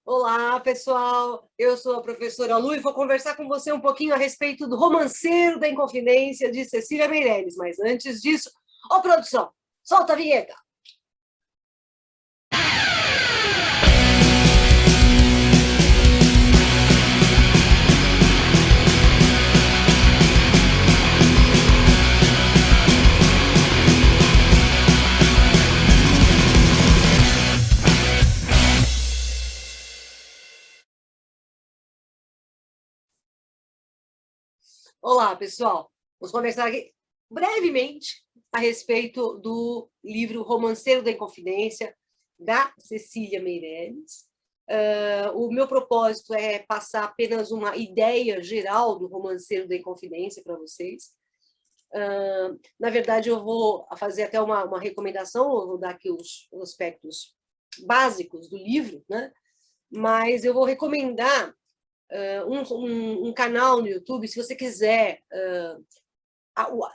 Olá, pessoal. Eu sou a professora Lu e vou conversar com você um pouquinho a respeito do Romanceiro da Inconfidência de Cecília Meirelles. Mas antes disso, ô produção, solta a vinheta. Olá, pessoal. Vamos conversar aqui brevemente a respeito do livro Romanceiro da Inconfidência, da Cecília Meirelles. O meu propósito é passar apenas uma ideia geral do Romanceiro da Inconfidência para vocês. Na verdade, eu vou fazer até uma recomendação, eu vou dar aqui os aspectos básicos do livro, né? Mas eu vou recomendar um canal no YouTube, se você quiser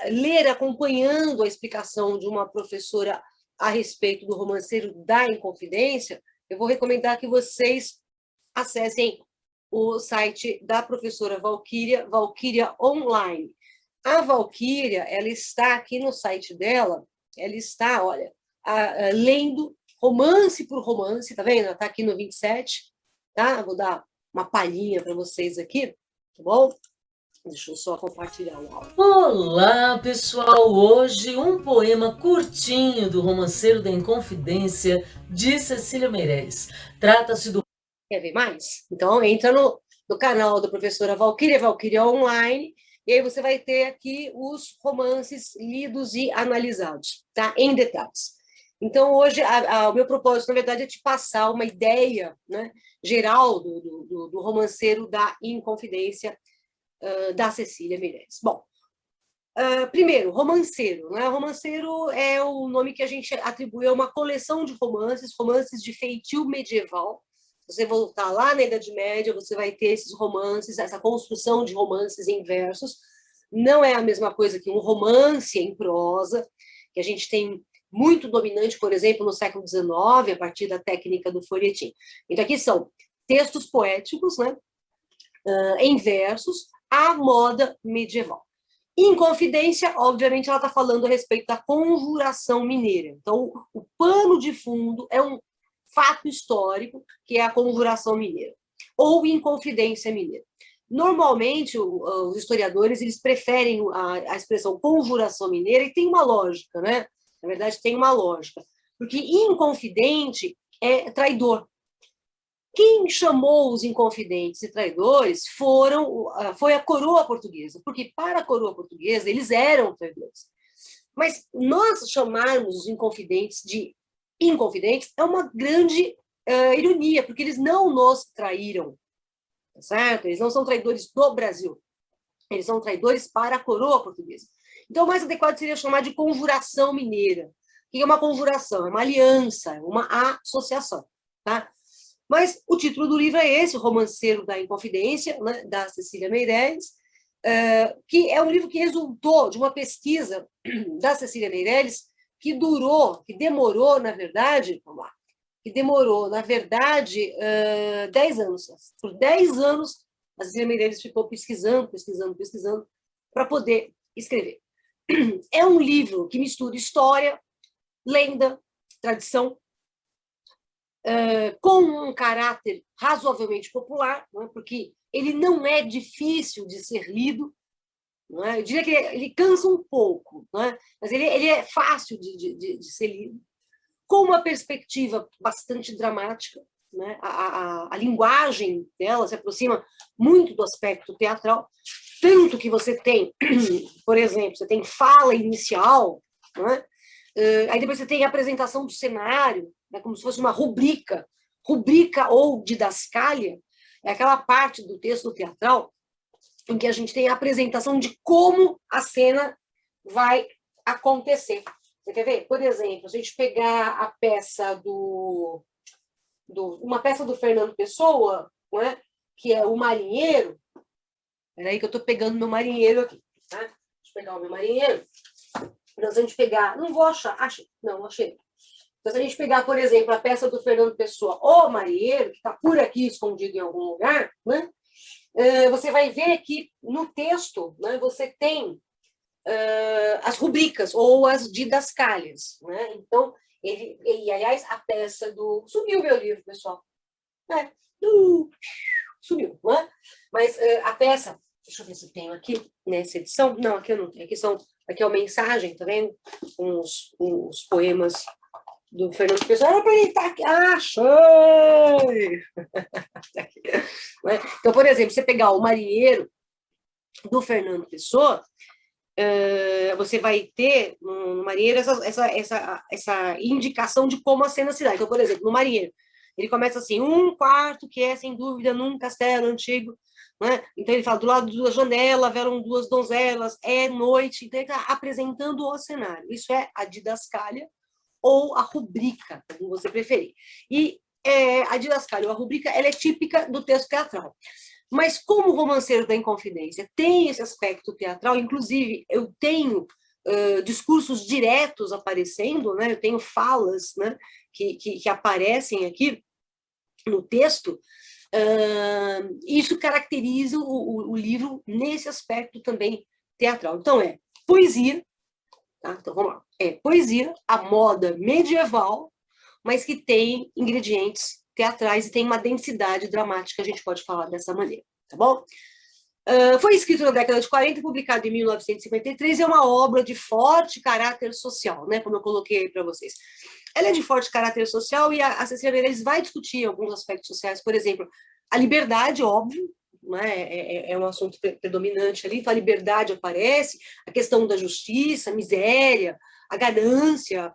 ler acompanhando a explicação de uma professora a respeito do Romanceiro da Inconfidência, eu vou recomendar que vocês acessem o site da professora Valquíria, Valquíria Online. A Valquíria, ela está aqui no site dela, ela está, olha, lendo romance por romance, tá vendo? Ela está aqui no 27, tá? Vou dar uma palhinha para vocês aqui, tá bom? Deixa eu só compartilhar o áudio. Olá, pessoal! Hoje um poema curtinho do Romanceiro da Inconfidência de Cecília Meirelles. Trata-se do... Quer ver mais? Então, entra no canal da professora Valquíria, Valquíria Online, e aí você vai ter aqui os romances lidos e analisados, tá? Em detalhes. Então, hoje, o meu propósito, na verdade, é te passar uma ideia, né, geral do Romanceiro da Inconfidência, da Cecília Meirelles. Bom, primeiro, romanceiro. Né? Romanceiro é o nome que a gente atribui a uma coleção de romances, romances de feitio medieval. Você voltar lá na Idade Média, você vai ter esses romances, essa construção de romances em versos. Não é a mesma coisa que um romance em prosa, que a gente tem muito dominante, por exemplo, no século XIX, a partir da técnica do folhetim. Então, aqui são textos poéticos, né, em versos, à moda medieval. Inconfidência, obviamente, ela está falando a respeito da conjuração mineira. Então, o pano de fundo é um fato histórico, que é a conjuração mineira, ou Inconfidência mineira. Normalmente, os historiadores eles preferem a expressão conjuração mineira, e tem uma lógica, né? Na verdade, tem uma lógica. Porque inconfidente é traidor. Quem chamou os inconfidentes e traidores foi a coroa portuguesa, porque para a coroa portuguesa eles eram traidores. Mas nós chamarmos os inconfidentes de inconfidentes é uma grande ironia, porque eles não nos traíram, tá certo? Eles não são traidores do Brasil, eles são traidores para a coroa portuguesa. Então, o mais adequado seria chamar de conjuração mineira. O que é uma conjuração? É uma aliança, é uma associação, tá? Mas o título do livro é esse, O Romanceiro da Inconfidência, né, da Cecília Meirelles, que é um livro que resultou de uma pesquisa da Cecília Meirelles que demorou, na verdade, vamos lá, 10 anos. Por 10 anos, a Cecília Meirelles ficou pesquisando, para poder escrever. É um livro que mistura história, lenda, tradição, com um caráter razoavelmente popular, não é? Porque ele não é difícil de ser lido, não é? Eu diria que ele cansa um pouco, não é? Mas ele é fácil de ser lido, com uma perspectiva bastante dramática, né? A linguagem dela se aproxima muito do aspecto teatral, tanto que você tem, por exemplo, você tem fala inicial, não é? Aí depois você tem a apresentação do cenário, né, como se fosse uma rubrica ou didascália, é aquela parte do texto teatral em que a gente tem a apresentação de como a cena vai acontecer. Você quer ver? Por exemplo, a gente pegar a peça uma peça do Fernando Pessoa, não é? Que é O Marinheiro. Espera aí que eu estou pegando meu marinheiro aqui. Tá? Deixa eu pegar o meu marinheiro. Nós vamos pegar... Não vou achar. Achei. Não, achei. Então, se a gente pegar, por exemplo, a peça do Fernando Pessoa, O Marinheiro, que está por aqui escondido em algum lugar, né? Você vai ver que no texto, né, você tem as rubricas ou as didascálias, né? Então, aliás, a peça do... Sumiu meu livro, pessoal. Sumiu, não é? Mas a peça... Deixa eu ver se eu tenho aqui nessa edição. Não, aqui eu não tenho. Aqui é uma mensagem, tá vendo? Uns poemas do Fernando Pessoa. Era para ele estar aqui. Achei! Então, por exemplo, você pegar O Marinheiro, do Fernando Pessoa, você vai ter no Marinheiro essa indicação de como a cena se dá. Então, por exemplo, no Marinheiro, ele começa assim, um quarto que é, sem dúvida, num castelo antigo, né? Então ele fala, do lado da janela haveram duas donzelas, é noite, então ele está apresentando o cenário. Isso é a didascália ou a rubrica, como você preferir. E a didascália ou a rubrica, ela é típica do texto teatral. Mas como o Romanceiro da Inconfidência tem esse aspecto teatral, inclusive eu tenho discursos diretos aparecendo, né? Eu tenho falas, né, que aparecem aqui no texto, isso caracteriza o livro nesse aspecto também teatral. Então, é poesia, tá? Então, vamos lá. É poesia, a moda medieval, mas que tem ingredientes teatrais e tem uma densidade dramática, a gente pode falar dessa maneira, tá bom? Foi escrito na década de 40 e publicado em 1953, é uma obra de forte caráter social, né, como eu coloquei para vocês. Ela é de forte caráter social e a Cecília Meirelles vai discutir alguns aspectos sociais, por exemplo, a liberdade, óbvio, né, é um assunto predominante ali, então a liberdade aparece, a questão da justiça, a miséria, a ganância,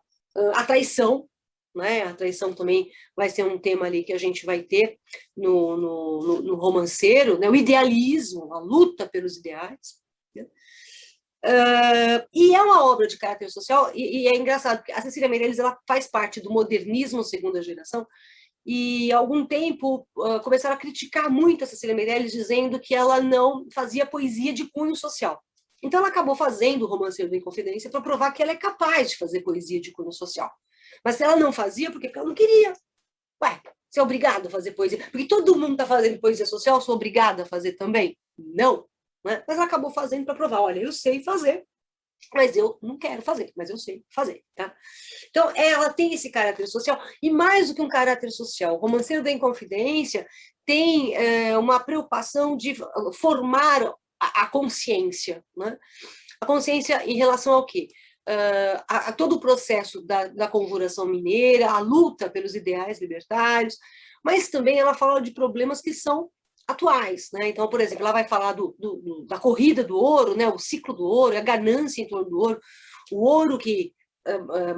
a traição, né? A traição também vai ser um tema ali que a gente vai ter no romanceiro, né? O idealismo, a luta pelos ideais. Né? E é uma obra de caráter social, e é engraçado, porque a Cecília Meirelles ela faz parte do modernismo segunda geração, e há algum tempo começaram a criticar muito a Cecília Meirelles, dizendo que ela não fazia poesia de cunho social. Então ela acabou fazendo o Romanceiro da Inconfidência para provar que ela é capaz de fazer poesia de cunho social. Mas ela não fazia porque ela não queria. Ué, você é obrigado a fazer poesia. Porque todo mundo está fazendo poesia social, sou obrigada a fazer também? Não. Né? Mas ela acabou fazendo para provar, olha, eu sei fazer, mas eu não quero fazer, mas eu sei fazer. Tá? Então, ela tem esse caráter social, e mais do que um caráter social, o Romanceiro da Inconfidência tem uma preocupação de formar a consciência. Né? A consciência em relação ao quê? A todo o processo da conjuração mineira, a luta pelos ideais libertários, mas também ela fala de problemas que são atuais. Né? Então, por exemplo, ela vai falar da corrida do ouro, né? O ciclo do ouro, a ganância em torno do ouro, o ouro que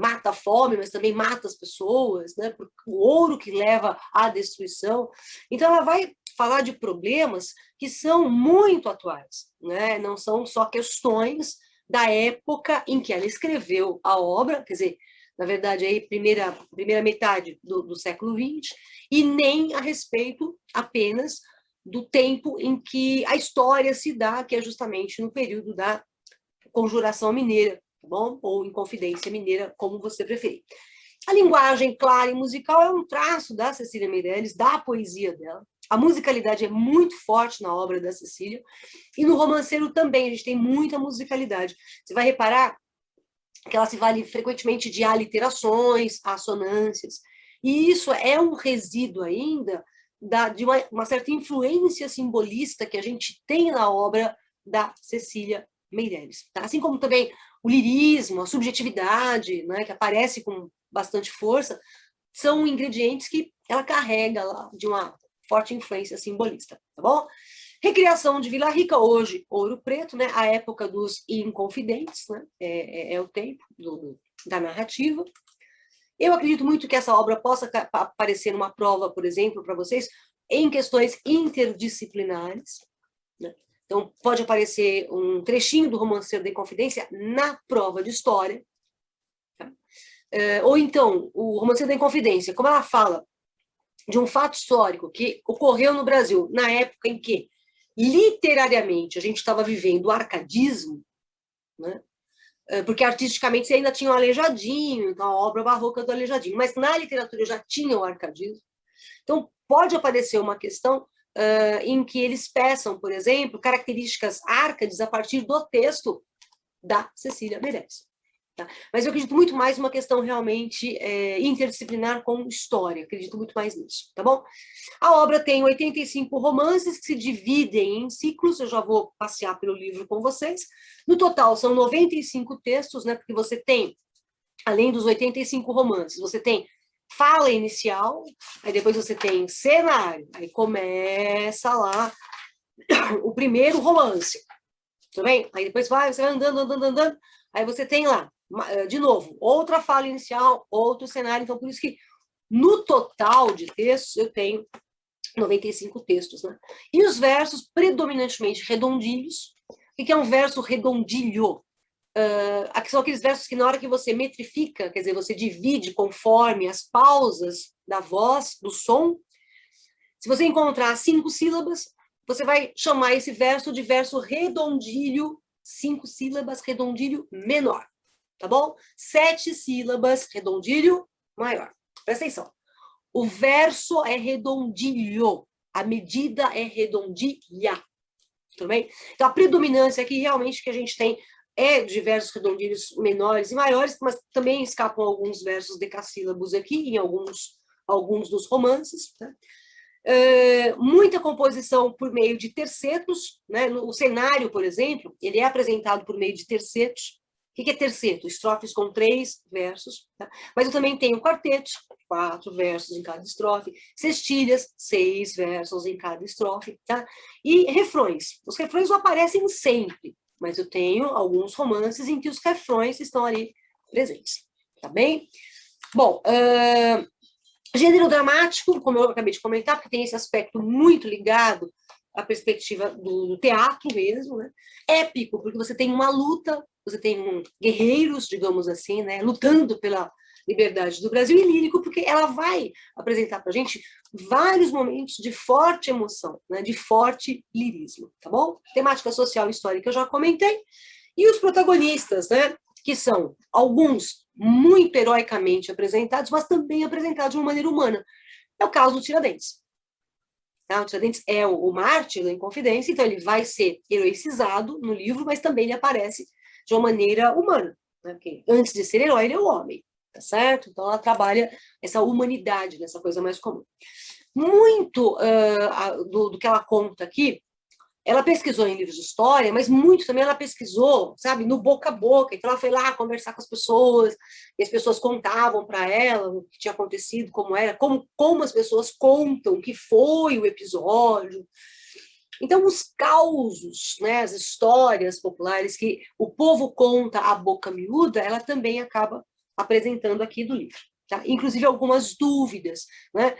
mata a fome, mas também mata as pessoas, né? O ouro que leva à destruição. Então, ela vai falar de problemas que são muito atuais, né? Não são só questões da época em que ela escreveu a obra, quer dizer, na verdade, aí primeira metade do século XX, e nem a respeito apenas do tempo em que a história se dá, que é justamente no período da conjuração mineira, tá bom? Ou Inconfidência mineira, como você preferir. A linguagem clara e musical é um traço da Cecília Meirelles, da poesia dela. A musicalidade é muito forte na obra da Cecília, e no romanceiro também, a gente tem muita musicalidade. Você vai reparar que ela se vale frequentemente de aliterações, assonâncias, e isso é um resíduo ainda de uma certa influência simbolista que a gente tem na obra da Cecília Meirelles. Tá? Assim como também o lirismo, a subjetividade, né, que aparece com bastante força, são ingredientes que ela carrega lá de uma forte influência simbolista, tá bom? Recriação de Vila Rica, hoje Ouro Preto, né? A época dos Inconfidentes, né? É o tempo da narrativa. Eu acredito muito que essa obra possa aparecer numa prova, por exemplo, para vocês, em questões interdisciplinares. Né? Então, pode aparecer um trechinho do Romanceiro da Inconfidência na prova de história. Tá? Ou então, o Romanceiro da Inconfidência, como ela fala de um fato histórico que ocorreu no Brasil na época em que, literariamente, a gente estava vivendo o arcadismo, né? porque artisticamente você ainda tinha o Aleijadinho, então a obra barroca do Aleijadinho, mas na literatura já tinha o arcadismo. Então, pode aparecer uma questão em que eles peçam, por exemplo, características árcades a partir do texto da Cecília Meirelles. Tá? Mas eu acredito muito mais numa questão realmente interdisciplinar com história, acredito muito mais nisso, tá bom? A obra tem 85 romances que se dividem em ciclos, eu já vou passear pelo livro com vocês. No total, são 95 textos, né? Porque você tem, além dos 85 romances, você tem fala inicial, aí depois você tem cenário, aí começa lá o primeiro romance, tudo bem? Aí depois você vai andando, aí você tem lá, de novo, outra fala inicial, outro cenário, então por isso que no total de textos eu tenho 95 textos, né? E os versos predominantemente redondilhos. O que é um verso redondilho? São aqueles versos que na hora que você metrifica, quer dizer, você divide conforme as pausas da voz, do som, se você encontrar 5 sílabas, você vai chamar esse verso de verso redondilho, 5 sílabas, redondilho menor, tá bom? 7 sílabas, redondilho maior. Presta atenção. O verso é redondilho, a medida é redondilha, tudo bem? Então, a predominância aqui, realmente, que a gente tem é de versos redondilhos menores e maiores, mas também escapam alguns versos decassílabos aqui, em alguns dos romances, né? Muita composição por meio de tercetos, né? O cenário, por exemplo, ele é apresentado por meio de tercetos. O que é terceto? Estrofes com 3 versos, tá? Mas eu também tenho quartetos, 4 versos em cada estrofe, cestilhas, 6 versos em cada estrofe, tá? E refrões. Os refrões não aparecem sempre, mas eu tenho alguns romances em que os refrões estão ali presentes, tá bem? Bom, gênero dramático, como eu acabei de comentar, porque tem esse aspecto muito ligado à perspectiva do teatro mesmo, né? Épico, porque você tem uma luta, você tem guerreiros, digamos assim, né, lutando pela liberdade do Brasil, e lírico, porque ela vai apresentar para a gente vários momentos de forte emoção, né, de forte lirismo, tá bom? Temática social e histórica eu já comentei. E os protagonistas, né, que são alguns muito heroicamente apresentados, mas também apresentados de uma maneira humana. É o caso do Tiradentes. Tá? O Tiradentes é o mártir da Inconfidência, então ele vai ser heroicizado no livro, mas também ele aparece de uma maneira humana, né? Porque antes de ser herói, ele é o homem, tá certo? Então ela trabalha essa humanidade, nessa coisa mais comum. Muito do que ela conta aqui, ela pesquisou em livros de história, mas muito também ela pesquisou, sabe, no boca a boca. Então ela foi lá conversar com as pessoas, e as pessoas contavam para ela o que tinha acontecido, como era, como as pessoas contam o que foi o episódio. Então, os causos, né, as histórias populares que o povo conta à boca miúda, ela também acaba apresentando aqui do livro. Tá? Inclusive algumas dúvidas, né?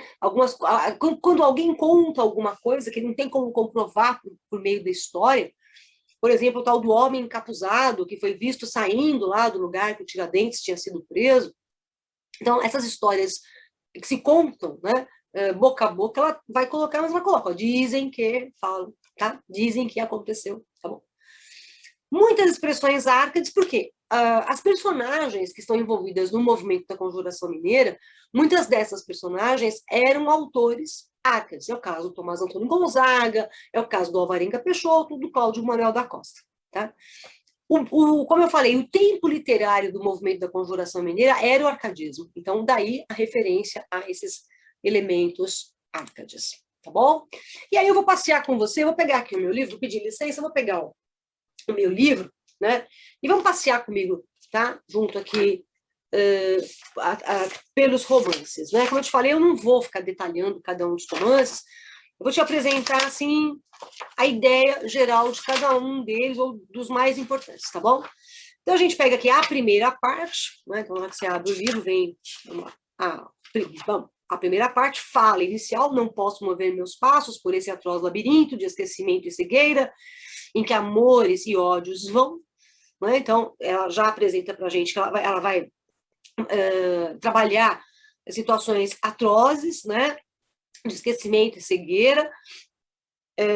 Quando alguém conta alguma coisa que não tem como comprovar por meio da história, por exemplo, o tal do homem encapuzado que foi visto saindo lá do lugar que o Tiradentes tinha sido preso. Então, essas histórias que se contam, né, boca a boca, ela vai colocar, mas ela coloca, ó, dizem que, falam, tá? Dizem que aconteceu, tá bom? Muitas expressões árcades, por quê? As personagens que estão envolvidas no movimento da Conjuração Mineira, muitas dessas personagens eram autores árcades. É o caso do Tomás Antônio Gonzaga, é o caso do Alvarenga Peixoto, do Cláudio Manuel da Costa. Tá? Como eu falei, o tempo literário do movimento da Conjuração Mineira era o arcadismo. Então, daí a referência a esses elementos árcades. Tá bom? E aí eu vou passear com você, vou pegar aqui o meu livro, pedir licença, vou pegar o meu livro, né? E vamos passear comigo, tá? Junto aqui pelos romances, né? Como eu te falei, eu não vou ficar detalhando cada um dos romances, eu vou te apresentar, assim, a ideia geral de cada um deles, ou dos mais importantes, tá bom? Então, a gente pega aqui a primeira parte, né? Então, na hora que você abre o livro, vem a primeira parte, fala inicial, não posso mover meus passos por esse atroz labirinto de esquecimento e cegueira, em que amores e ódios vão, né? Então, ela já apresenta para a gente que ela vai trabalhar situações atrozes, né? De esquecimento e cegueira,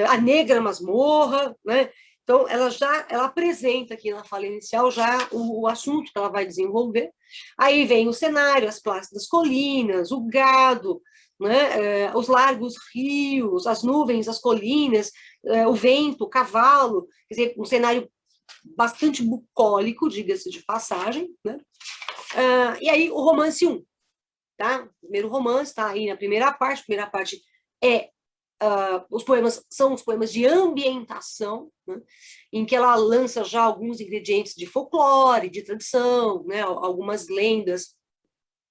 a negra masmorra, né? Então, ela apresenta aqui na fala inicial já o assunto que ela vai desenvolver. Aí vem o cenário, as plácidas colinas, o gado, né, os largos rios, as nuvens, as colinas, o vento, o cavalo, quer dizer, um cenário bastante bucólico, diga-se de passagem, né? E aí o romance 1, tá? O primeiro romance está aí na primeira parte. A primeira parte é os poemas são os poemas de ambientação, né, em que ela lança já alguns ingredientes de folclore, de tradição, né, algumas lendas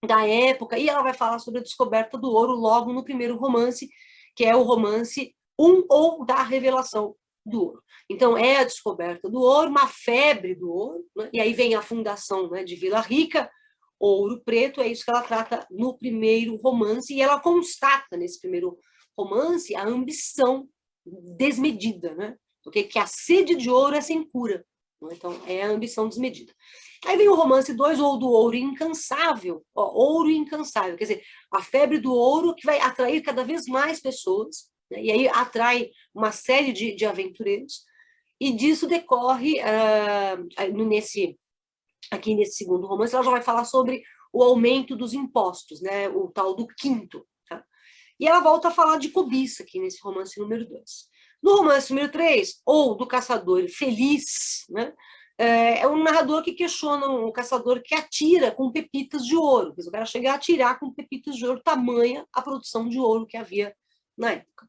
da época, e ela vai falar sobre a descoberta do ouro logo no primeiro romance, que é o romance 1 ou da revelação do ouro. Então, é a descoberta do ouro, uma febre do ouro, né, e aí vem a fundação, né, de Vila Rica, Ouro Preto, é isso que ela trata no primeiro romance, e ela constata nesse primeiro romance a ambição desmedida, né? Porque que a sede de ouro é sem cura. Né? Então, é a ambição desmedida. Aí vem o romance 2, ou do ouro incansável. Ó, ouro incansável, quer dizer, a febre do ouro que vai atrair cada vez mais pessoas, né? E aí atrai uma série de aventureiros, e disso decorre, aqui nesse segundo romance, ela já vai falar sobre o aumento dos impostos, né? O tal do quinto. E ela volta a falar de cobiça aqui nesse romance número 2. No romance número 3, ou do caçador feliz, né, é um narrador que questiona um caçador que atira com pepitas de ouro. O cara chega a atirar com pepitas de ouro, tamanha a produção de ouro que havia na época.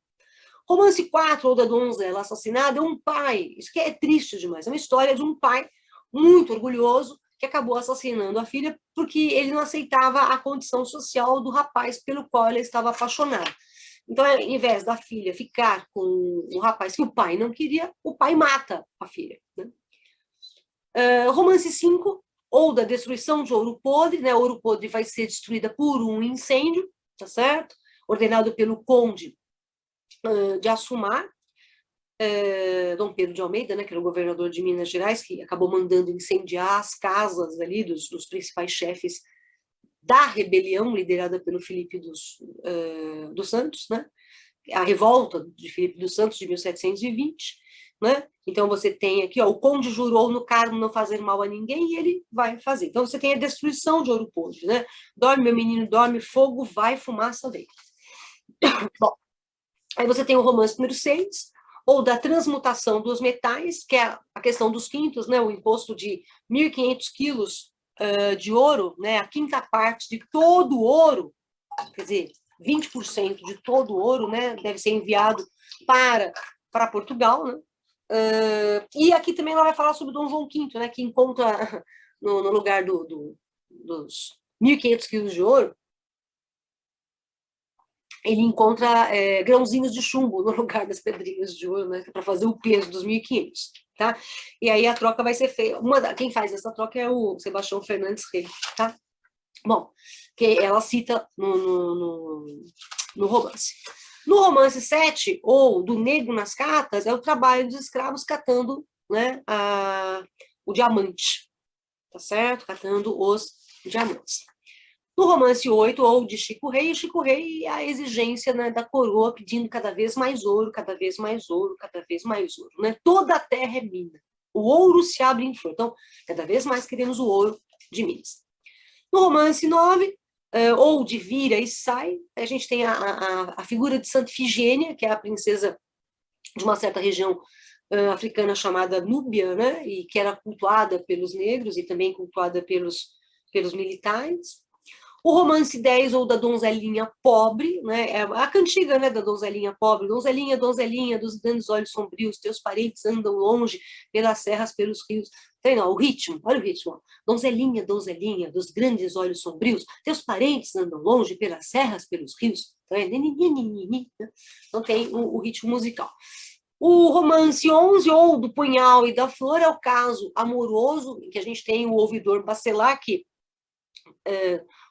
Romance 4, ou da donzela assassinada, é um pai, isso que é triste demais, é uma história de um pai muito orgulhoso, que acabou assassinando a filha porque ele não aceitava a condição social do rapaz pelo qual ele estava apaixonado. Então, ao invés da filha ficar com um rapaz que o pai não queria, o pai mata a filha. Né? Romance 5, ou da destruição de Ouro Podre, né? Ouro Podre vai ser destruída por um incêndio, tá certo? Ordenado pelo conde de Assumar, Dom Pedro de Almeida, né, que era o governador de Minas Gerais, que acabou mandando incendiar as casas ali dos principais chefes da rebelião liderada pelo Filipe dos Santos, né, a revolta de Filipe dos Santos de 1720, né, então você tem aqui, ó, o conde jurou no carmo não fazer mal a ninguém e ele vai fazer. Então você tem a destruição de Ouro Podre, né, dorme meu menino, dorme, fogo vai, fumaça vem. Bom, aí você tem o romance número 6, ou da transmutação dos metais, que é a questão dos quintos, né, o imposto de 1.500 quilos de ouro, né, a quinta parte de todo o ouro, quer dizer, 20% de todo o ouro, né, deve ser enviado para Portugal, né, e aqui também ela vai falar sobre Dom João V, né, que encontra no lugar dos 1.500 quilos de ouro, ele encontra grãozinhos de chumbo no lugar das pedrinhas de ouro, né, para fazer o peso dos 1.500, tá? E aí a troca vai ser feita. Quem faz essa troca é o Sebastião Fernandes Rey, tá? Bom, que ela cita no romance. No romance 7, ou do Negro nas Catas, é o trabalho dos escravos catando, né, o diamante, tá certo? Catando os diamantes. No romance 8, ou de Chico Rei, a exigência, né, da coroa pedindo cada vez mais ouro, cada vez mais ouro, cada vez mais ouro. Né? Toda a terra é mina. O ouro se abre em flor. Então, cada vez mais queremos o ouro de Minas. No romance 9, ou de Vira e Sai, a gente tem a figura de Santa Ifigênia, que é a princesa de uma certa região africana chamada Núbia, né, e que era cultuada pelos negros e também cultuada pelos militares. O romance 10, ou da donzelinha pobre, né, é a cantiga, né, da donzelinha pobre. Donzelinha, donzelinha, dos grandes olhos sombrios, teus parentes andam longe pelas serras, pelos rios. Tem, não, o ritmo, olha o ritmo. Ó. Donzelinha, donzelinha, dos grandes olhos sombrios, teus parentes andam longe pelas serras, pelos rios. Então tem o ritmo musical. O romance 11, ou do punhal e da flor, é o caso amoroso, em que a gente tem o ouvidor Bacelar, que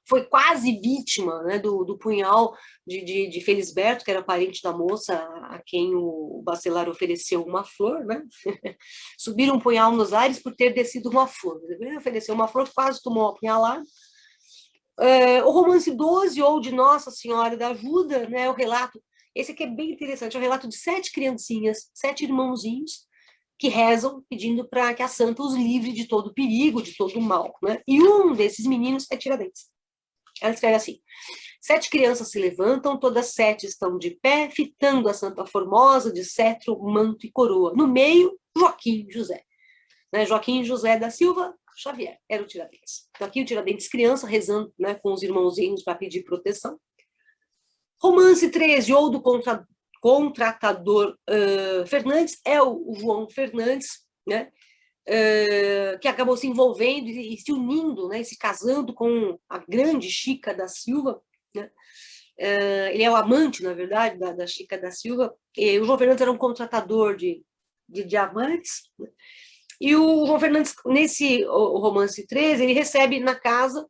foi quase vítima, né, do punhal de Felisberto, que era parente da moça a quem o Bacelar ofereceu uma flor, né? Subir um punhal nos ares por ter descido uma flor. Ele ofereceu uma flor, quase tomou uma punhalada. O romance 12, ou de Nossa Senhora da Ajuda, né, o relato, esse aqui é bem interessante, é o relato de 7 criancinhas, 7 irmãozinhos, que rezam pedindo para que a santa os livre de todo perigo, de todo mal, né? E um desses meninos é Tiradentes. Ela escreve assim: 7 crianças se levantam, todas 7 estão de pé, fitando a Santa Formosa de cetro, manto e coroa. No meio, Joaquim José. Né? Joaquim José da Silva Xavier era o Tiradentes. Então aqui o Tiradentes criança rezando, né, com os irmãozinhos para pedir proteção. Romance 13, ou do contratador Fernandes, é o João Fernandes, né? Que acabou se envolvendo e se unindo, né, se casando com a grande Chica da Silva, né? Ele é o amante, na verdade, da Chica da Silva. E o João Fernandes era um contratador de diamantes, né? E o João Fernandes, nesse o romance 13, ele recebe na casa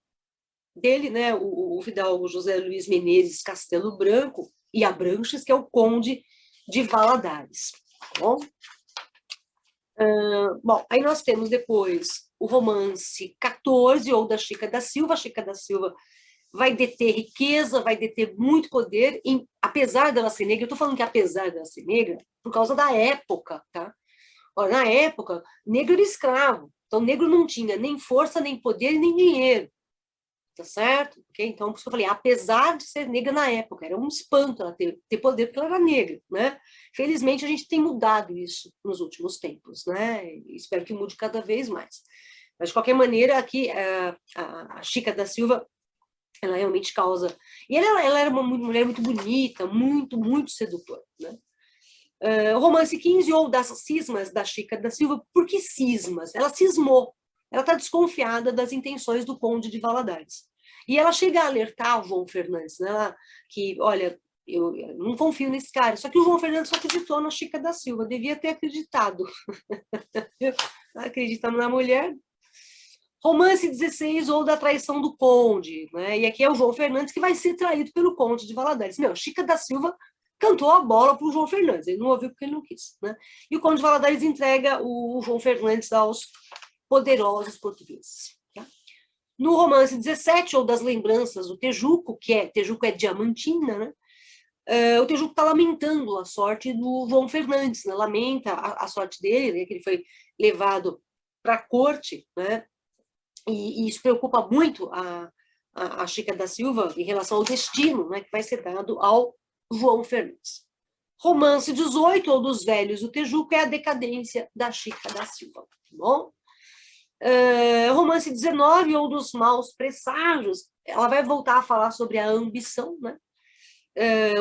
dele, né, o fidalgo José Luiz Menezes Castelo Branco e Abranches, que é o conde de Valadares. Bom? Bom, aí nós temos depois o romance 14, ou da Chica da Silva. A Chica da Silva vai deter riqueza, vai deter muito poder, apesar dela ser negra. Eu estou falando que apesar dela ser negra, por causa da época, tá? Olha, na época, negro era escravo, então negro não tinha nem força, nem poder, nem dinheiro, tá certo? Okay? Então, por isso que eu falei, apesar de ser negra na época, era um espanto ela ter poder, porque ela era negra, né? Felizmente, a gente tem mudado isso nos últimos tempos, né? E espero que mude cada vez mais. Mas, de qualquer maneira, aqui, a Chica da Silva, ela realmente causa... E ela era uma mulher muito bonita, muito sedutora, né? O romance 15, ou das cismas da Chica da Silva. Por que cismas? Ela cismou. Ela está desconfiada das intenções do conde de Valadares. E ela chega a alertar o João Fernandes, né, que, olha, eu não confio nesse cara. Só que o João Fernandes só acreditou na Chica da Silva. Devia ter acreditado. Acreditando na mulher. Romance 16, ou da traição do conde. Né? E aqui é o João Fernandes que vai ser traído pelo conde de Valadares. Meu, Chica da Silva cantou a bola para o João Fernandes, ele não ouviu porque ele não quis, né? E o Conde de Valadares entrega o João Fernandes aos poderosos portugueses. Tá? No romance 17, ou das lembranças do Tejuco, Tejuco é Diamantina, né? O Tejuco está lamentando a sorte do João Fernandes, né? Lamenta a sorte dele, né? Que ele foi levado para a corte, né? E isso preocupa muito a Chica da Silva em relação ao destino, né? Que vai ser dado ao João Fernandes. Romance 18, ou dos velhos do Tejuco, é a decadência da Chica da Silva. Tá bom? Romance 19, ou dos maus presságios, ela vai voltar a falar sobre a ambição, né?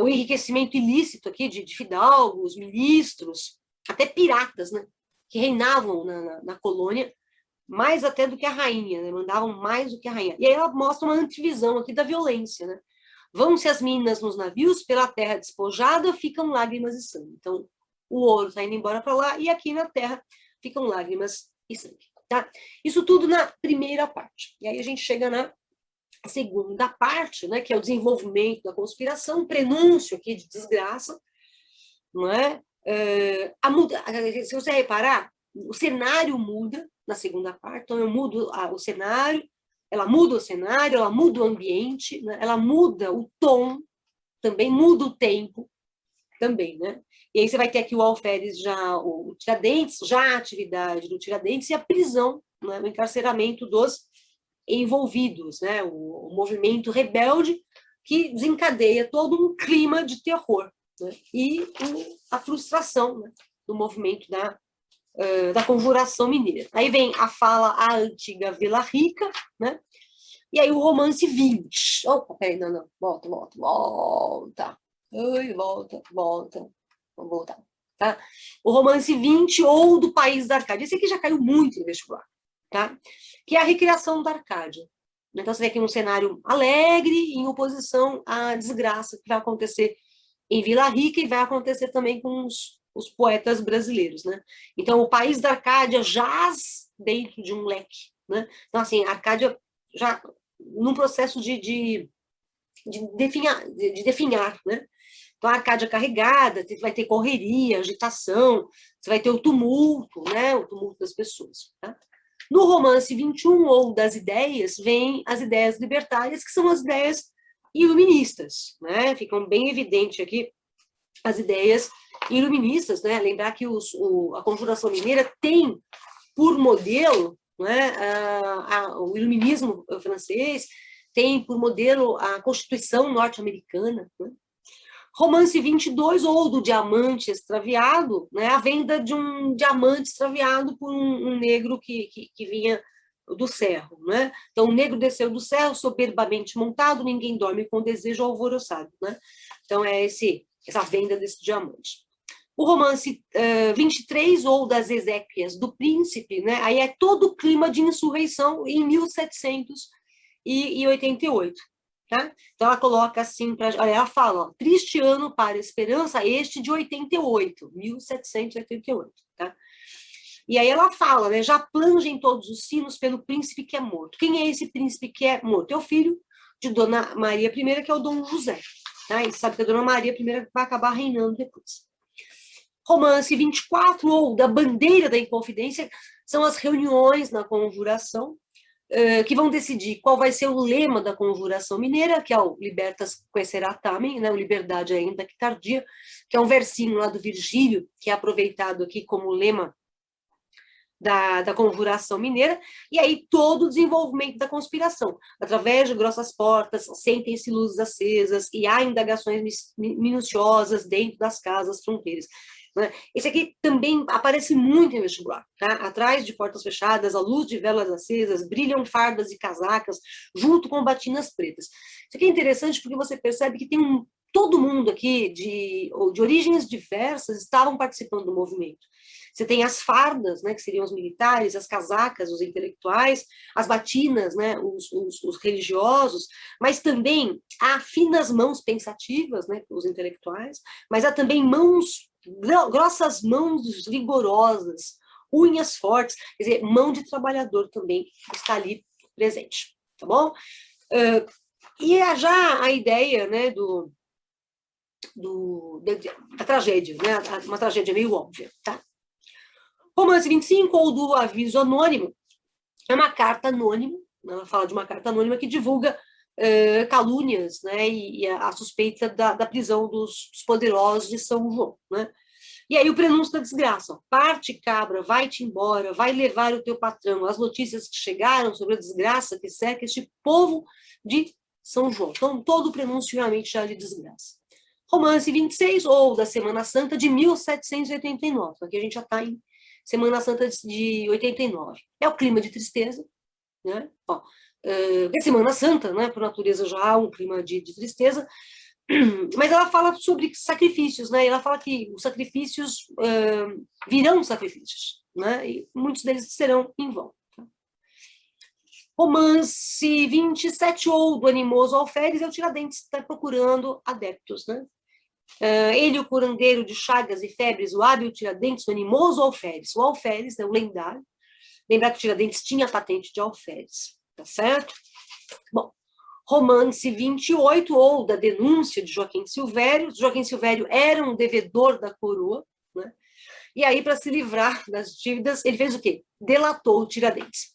O enriquecimento ilícito aqui de fidalgos, ministros, até piratas, né? Que reinavam na colônia, mais até do que a rainha, né? Mandavam mais do que a rainha. E aí ela mostra uma antivisão aqui da violência, né? Vão-se as minas nos navios, pela terra despojada, ficam lágrimas e sangue. Então, o ouro está indo embora para lá, e aqui na terra ficam lágrimas e sangue. Tá? Isso tudo na primeira parte. E aí a gente chega na segunda parte, né, que é o desenvolvimento da conspiração, prenúncio aqui de desgraça. Não é? Se você reparar, o cenário muda na segunda parte, então eu mudo o cenário, ela muda o cenário, ela muda o ambiente, né? Ela muda o tom, também muda o tempo, também, né? E aí você vai ter aqui o alferes o Tiradentes, já a atividade do Tiradentes e a prisão, né? O encarceramento dos envolvidos, né? O movimento rebelde que desencadeia todo um clima de terror, né? E a frustração, né, do movimento da Conjuração Mineira. Aí vem a fala a antiga Vila Rica, né? E aí o romance 20. Opa, peraí, não. Volta. Oi, volta. Vamos voltar. Tá? O romance 20, ou do País da Arcádia. Esse aqui já caiu muito no vestibular, tá? Que é a recriação da Arcádia. Então você tem aqui um cenário alegre em oposição à desgraça que vai acontecer em Vila Rica e vai acontecer também com os poetas brasileiros, né? Então, o País da Arcádia jaz dentro de um leque, né? Então, assim, a Arcádia já num processo de definhar, né? Então, a Arcádia carregada, vai ter correria, agitação, você vai ter o tumulto, né? O tumulto das pessoas, tá? No romance 21, ou das ideias, vêm as ideias libertárias, que são as ideias iluministas, né? Ficam bem evidentes aqui as ideias iluministas, né? Lembrar que a Conjuração Mineira tem por modelo, né, o iluminismo francês, tem por modelo a Constituição norte-americana, né? Romance 22, ou do diamante extraviado, né? A venda de um diamante extraviado por um negro que vinha do cerro, né? Então, o negro desceu do cerro, soberbamente montado, ninguém dorme com desejo alvoroçado, né? Então, é essa venda desse diamante. O romance 23, ou das Ezequias do Príncipe, né? Aí é todo o clima de insurreição em 1788. Tá? Então, ela coloca assim, ela fala, ó, triste ano para a esperança, este de 88, 1788. Tá? E aí ela fala, né, já plangem todos os sinos pelo príncipe que é morto. Quem é esse príncipe que é morto? É o filho de Dona Maria I, que é o Dom José. Tá? E sabe que a Dona Maria I vai acabar reinando depois. Romance 24, ou da bandeira da Inconfidência, são as reuniões na conjuração, que vão decidir qual vai ser o lema da Conjuração Mineira, que é o Libertas Quesera Tamen, né, o Liberdade ainda que tardia, que é um versinho lá do Virgílio, que é aproveitado aqui como lema da Conjuração Mineira, e aí todo o desenvolvimento da conspiração, através de grossas portas, sentem-se luzes acesas, e há indagações minuciosas dentro das casas fronteiras. Esse aqui também aparece muito em vestibular, tá? Atrás de portas fechadas, à luz de velas acesas, brilham fardas e casacas, junto com batinas pretas. Isso aqui é interessante porque você percebe que tem todo mundo aqui de origens diversas estavam participando do movimento. Você tem as fardas, né, que seriam os militares, as casacas, os intelectuais, as batinas, né, os religiosos, mas também há finas mãos pensativas, né, os intelectuais, mas há também grossas mãos vigorosas, unhas fortes, quer dizer, mão de trabalhador também está ali presente, tá bom? E já a ideia, né, da tragédia, né, uma tragédia meio óbvia, tá? Romance 25, ou do aviso anônimo, é uma carta anônima, ela fala de uma carta anônima que divulga calúnias, né, e a suspeita da prisão dos poderosos de São João, né? E aí o prenúncio da desgraça, ó, parte cabra, vai-te embora, vai levar o teu patrão, as notícias que chegaram sobre a desgraça que cerca este povo de São João. Então, todo o prenúncio realmente já de desgraça. Romance 26, ou da Semana Santa de 1789, aqui a gente já está em Semana Santa de 89. É o clima de tristeza, né? Ó, é Semana Santa, né? Por natureza já há um clima de tristeza, mas ela fala sobre sacrifícios, né? Ela fala que os sacrifícios virão sacrifícios, né? E muitos deles serão em vão. Tá? Romance 27, ou do animoso Alferes, é o Tiradentes, está procurando adeptos, né? Ele, o curandeiro de chagas e febres, o hábil Tiradentes, o animoso Alferes. O Alferes, né, o lendário. Lembrar que o Tiradentes tinha a patente de Alferes, tá certo? Bom, Romance 28, ou da denúncia de Joaquim Silvério. Joaquim Silvério era um devedor da coroa, né? E aí, para se livrar das dívidas, ele fez o quê? Delatou o Tiradentes.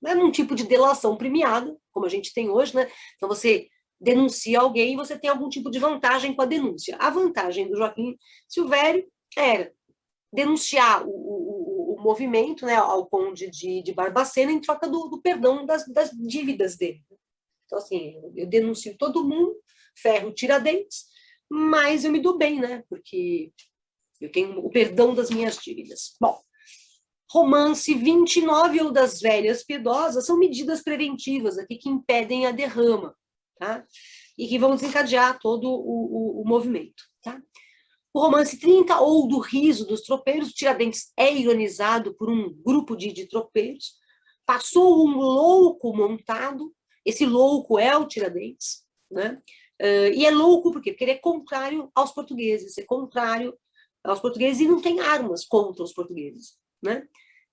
Não é um tipo de delação premiada, como a gente tem hoje, né? Então, você denuncia alguém e você tem algum tipo de vantagem com a denúncia. A vantagem do Joaquim Silvério era denunciar o movimento, né, ao conde de Barbacena em troca do perdão das dívidas dele. Então, assim, eu denuncio todo mundo, ferro Tiradentes, mas eu me dou bem, né, porque eu tenho o perdão das minhas dívidas. Bom, Romance 29, ou das Velhas Piedosas, são medidas preventivas aqui que impedem a derrama, tá? E que vão desencadear todo o movimento, tá? O romance 30, ou do riso dos tropeiros, o Tiradentes é ironizado por um grupo de tropeiros, passou um louco montado, esse louco é o Tiradentes, né? E é louco por quê? Porque ele é contrário aos portugueses, é contrário aos portugueses e não tem armas contra os portugueses, né?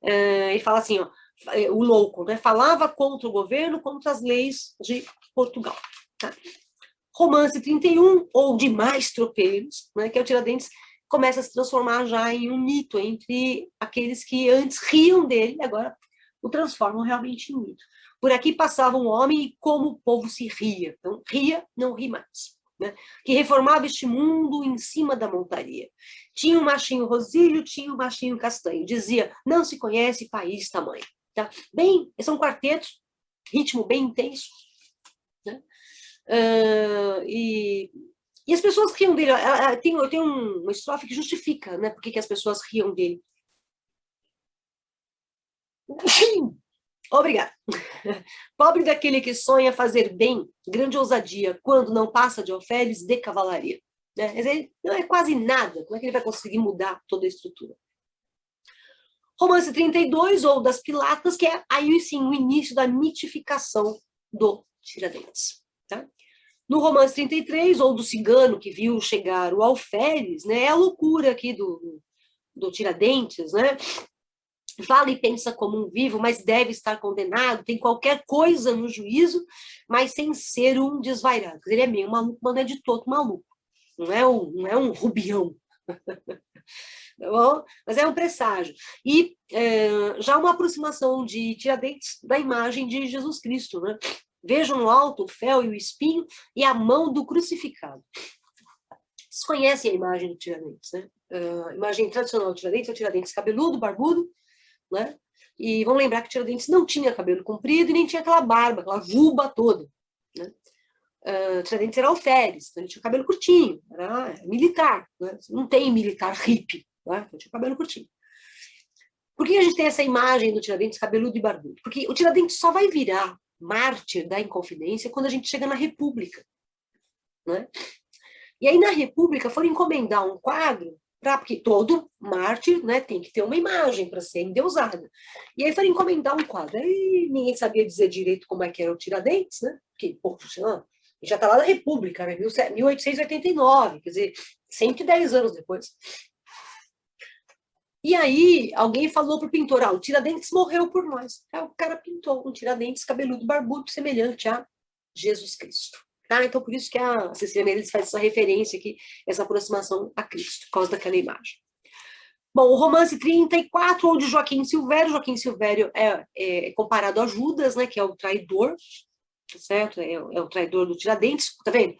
Ele fala assim, ó, o louco, né? Falava contra o governo, contra as leis de Portugal, tá? Romance 31, ou de mais tropeiros, né, que é o Tiradentes, começa a se transformar já em um mito entre aqueles que antes riam dele, agora o transformam realmente em mito. Por aqui passava um homem e como o povo se ria. Então, ria, não ri mais. né, que reformava este mundo em cima da montaria. Tinha um machinho Rosílio, tinha um machinho Castanho. Dizia, não se conhece país tamanho. Tá? Bem, são quartetos, ritmo bem intenso. Né? E as pessoas riam dele. Eu tenho uma estrofe que justifica, né, por que as pessoas riam dele. Obrigada. Pobre daquele que sonha fazer bem, grande ousadia, quando não passa de alferes de cavalaria. Né? Ele não é quase nada. Como é que ele vai conseguir mudar toda a estrutura? Romance 32, ou das Pilatas, que é aí sim o início da mitificação do Tiradentes. Tá? No romance 33, ou do cigano que viu chegar o alferes, né, é a loucura aqui do Tiradentes, né? Fala e pensa como um vivo, mas deve estar condenado, tem qualquer coisa no juízo, mas sem ser um desvairado. Ele é meio maluco, mas não é de todo maluco. Não é um rubião. Tá bom? Mas é um presságio. E já uma aproximação de Tiradentes da imagem de Jesus Cristo. Né? Vejam no alto o fel e o espinho e a mão do crucificado. Vocês conhecem a imagem do Tiradentes, né? A imagem tradicional do Tiradentes é o Tiradentes cabeludo, barbudo, né? E vamos lembrar que Tiradentes não tinha cabelo comprido e nem tinha aquela barba, aquela juba toda. Né? Tiradentes era alferes, então ele tinha cabelo curtinho, era militar. Né? Não tem militar hippie, né? Então tinha cabelo curtinho. Por que a gente tem essa imagem do Tiradentes cabeludo e barbudo? Porque o Tiradentes só vai virar mártir da Inconfidência quando a gente chega na República. Né? E aí, na República, foram encomendar um quadro, porque todo mártir, né, tem que ter uma imagem para ser endeusada. E aí foram encomendar um quadro. Aí ninguém sabia dizer direito como é que era o Tiradentes, né? Porque, poxa, já está lá na República, né? 1889, quer dizer, 110 anos depois. E aí, alguém falou para o pintor, o Tiradentes morreu por nós. Aí o cara pintou um Tiradentes cabeludo barbudo semelhante a Jesus Cristo. Tá? Então, por isso que a Cecília Meirelles faz essa referência aqui, essa aproximação a Cristo, por causa daquela imagem. Bom, o romance 34, ou de Joaquim Silvério. Joaquim Silvério é comparado a Judas, né, que é o traidor, certo? É o traidor do Tiradentes, tá vendo?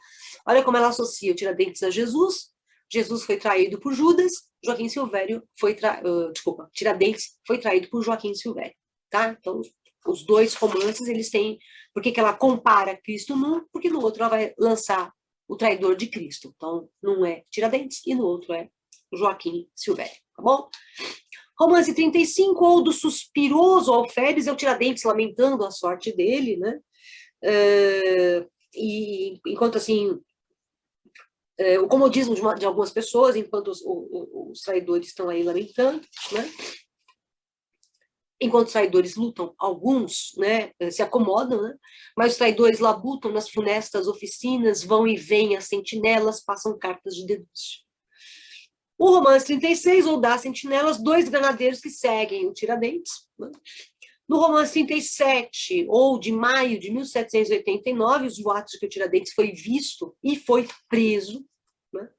Olha como ela associa o Tiradentes a Jesus. Jesus foi traído por Judas, Joaquim Silvério foi Tiradentes foi traído por Joaquim Silvério, tá? Então, os dois romances, eles têm... Por que ela compara Cristo num? Porque no outro ela vai lançar o traidor de Cristo. Então, num é Tiradentes e no outro é Joaquim Silvério, tá bom? Romance 35, ou do suspiroso alferes, é o Tiradentes lamentando a sorte dele, né? E enquanto assim... o comodismo de algumas pessoas, enquanto os traidores estão aí lamentando, né? Enquanto os traidores lutam, alguns, né, se acomodam, né? Mas os traidores labutam nas funestas oficinas, vão e vêm as sentinelas, passam cartas de denúncia. O romance 36, ou das sentinelas, dois granadeiros que seguem o Tiradentes. Né? No romance 37, ou de maio de 1789, os boatos de que o Tiradentes foi visto e foi preso. Né?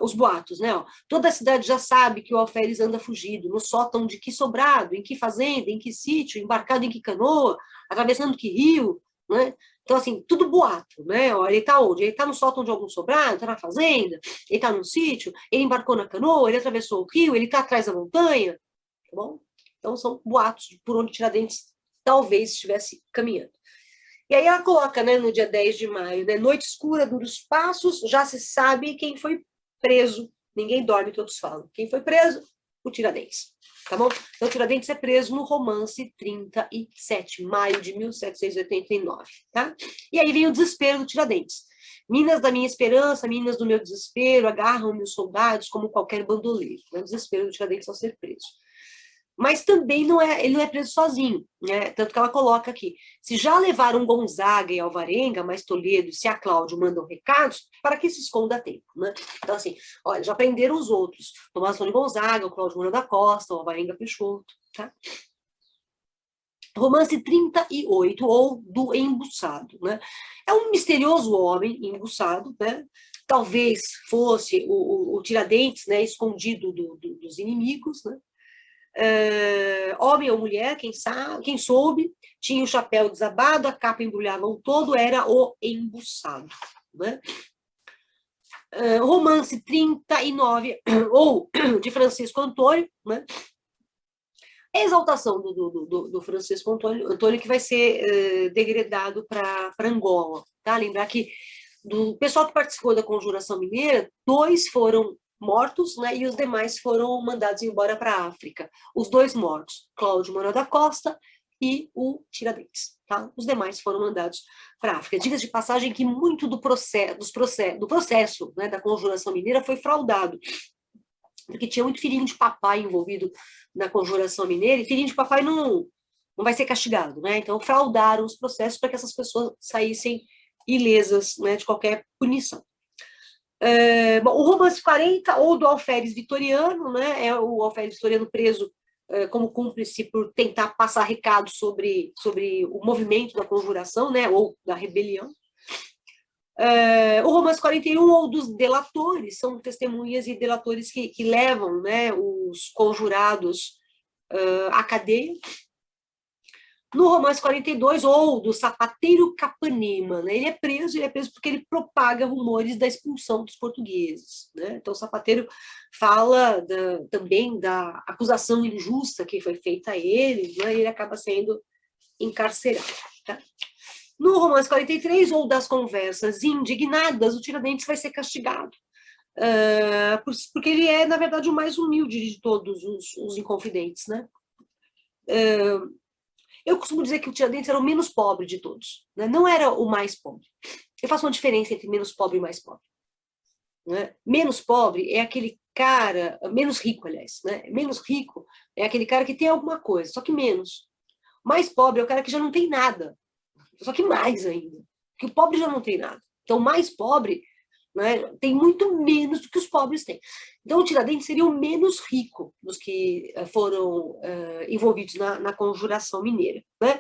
Os boatos, né? Toda a cidade já sabe que o alferes anda fugido, no sótão de que sobrado, em que fazenda, em que sítio, embarcado em que canoa, atravessando que rio, né? Então, assim, tudo boato, né? Ele está onde? Ele está no sótão de algum sobrado, está na fazenda, ele está no sítio, ele embarcou na canoa, ele atravessou o rio, ele está atrás da montanha, tá bom? Então, são boatos por onde Tiradentes talvez estivesse caminhando. E aí ela coloca, né, no dia 10 de maio, né, noite escura, duros passos, já se sabe quem foi preso. Ninguém dorme, todos falam. Quem foi preso? O Tiradentes. Tá bom? Então, o Tiradentes é preso no romance 37, maio de 1789. Tá? E aí vem o desespero do Tiradentes. Minas da minha esperança, minas do meu desespero, agarram-me os soldados como qualquer bandoleiro. Né? O desespero do Tiradentes ao ser preso. Mas também ele não é preso sozinho, né? Tanto que ela coloca aqui, se já levaram Gonzaga e Alvarenga, mas Toledo e se a Cláudio mandam recados, para que se esconda a tempo, né? Então, assim, olha, já prenderam os outros, Tomás Antônio Gonzaga, o Cláudio Moura da Costa, o Alvarenga Peixoto, tá? Romance 38, ou do embuçado, né? É um misterioso homem embuçado, né? Talvez fosse o Tiradentes, né, escondido dos inimigos, né? Homem ou mulher, quem soube, tinha o chapéu desabado, a capa embrulhava o todo, era o embuçado. né? Romance 39, ou de Francisco Antônio, né? A exaltação do Francisco Antônio, que vai ser degradado para Angola. Tá? Lembrar que do pessoal que participou da Conjuração Mineira, 2 foram mortos, né, e os demais foram mandados embora para a África. Os 2 mortos, Cláudio Manuel da Costa e o Tiradentes. Tá? Os demais foram mandados para a África. Diga-se de passagem que muito do processo, né, da Conjuração Mineira foi fraudado, porque tinha muito filhinho de papai envolvido na Conjuração Mineira, e filhinho de papai não vai ser castigado, né? Então fraudaram os processos para que essas pessoas saíssem ilesas, né, de qualquer punição. Bom, o romance 40, ou do Alferes Vitoriano, né, é o Alferes Vitoriano preso como cúmplice por tentar passar recado sobre o movimento da conjuração, né, ou da rebelião. O romance 41, ou dos delatores, são testemunhas e delatores que levam, né, os conjurados à cadeia. No romance 42, ou do sapateiro Capanema, né, ele é preso porque ele propaga rumores da expulsão dos portugueses. Né? Então, o sapateiro fala também da acusação injusta que foi feita a ele, né, e ele acaba sendo encarcerado. Tá? No romance 43, ou das conversas indignadas, o Tiradentes vai ser castigado. Porque ele é, na verdade, o mais humilde de todos os inconfidentes. Né? Eu costumo dizer que o Tiradentes era o menos pobre de todos, né? Não era o mais pobre. Eu faço uma diferença entre menos pobre e mais pobre. Né? Menos pobre é aquele cara, menos rico, aliás, né? Menos rico é aquele cara que tem alguma coisa, só que menos. Mais pobre é o cara que já não tem nada, só que mais ainda. Porque o pobre já não tem nada. Então, mais pobre, né, tem muito menos do que os pobres têm. Então, o Tiradentes seria o menos rico dos que foram envolvidos na Conjuração Mineira. Né?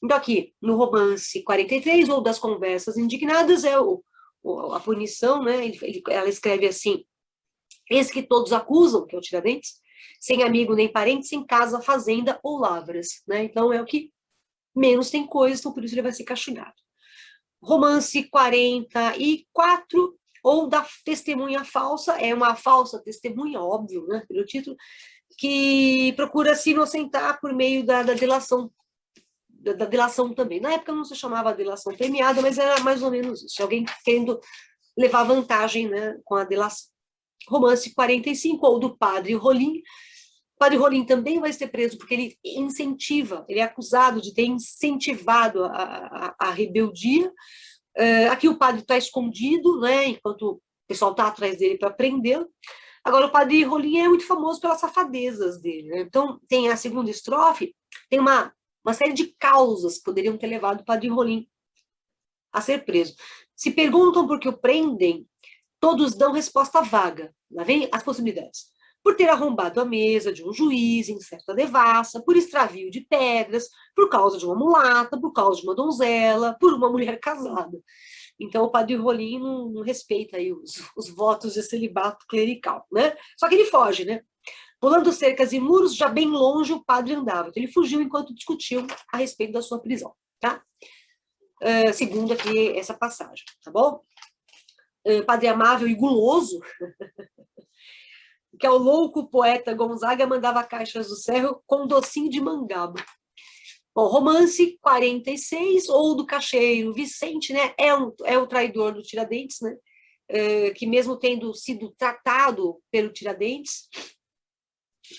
Então, aqui, no romance 43, ou das conversas indignadas, é a punição, né? Ela escreve assim: eis que todos acusam, que é o Tiradentes, sem amigo nem parente, sem casa, fazenda ou lavras. Né? Então, é o que menos tem coisa, então por isso ele vai ser castigado. Romance 44, ou da testemunha falsa, é uma falsa testemunha, óbvio, né, pelo título, que procura se inocentar por meio da delação, da delação também. Na época não se chamava delação premiada, mas era mais ou menos isso, alguém querendo levar vantagem, né, com a delação. Romance 45, ou do padre Rolim. O padre Rolim também vai ser preso porque ele incentiva, ele é acusado de ter incentivado a rebeldia. Aqui o padre está escondido, né, enquanto o pessoal está atrás dele para prendê-lo. Agora, o padre Rolim é muito famoso pelas safadezas dele. Né? Então, tem a segunda estrofe, tem uma série de causas que poderiam ter levado o padre Rolim a ser preso. Se perguntam por que o prendem, todos dão resposta vaga. Lá vem as possibilidades. Por ter arrombado a mesa de um juiz em certa devassa, por extravio de pedras, por causa de uma mulata, por causa de uma donzela, por uma mulher casada. Então, o padre Rolim não respeita aí os votos de celibato clerical, né? Só que ele foge, né? Pulando cercas e muros, já bem longe o padre andava. Então, ele fugiu enquanto discutiam a respeito da sua prisão, tá? Segundo aqui essa passagem, tá bom? Padre amável e guloso, que é o louco poeta Gonzaga, mandava caixas do Cerro com docinho de mangaba. Bom, romance 46, ou do cacheiro Vicente, né, é o traidor do Tiradentes, né, que mesmo tendo sido tratado pelo Tiradentes,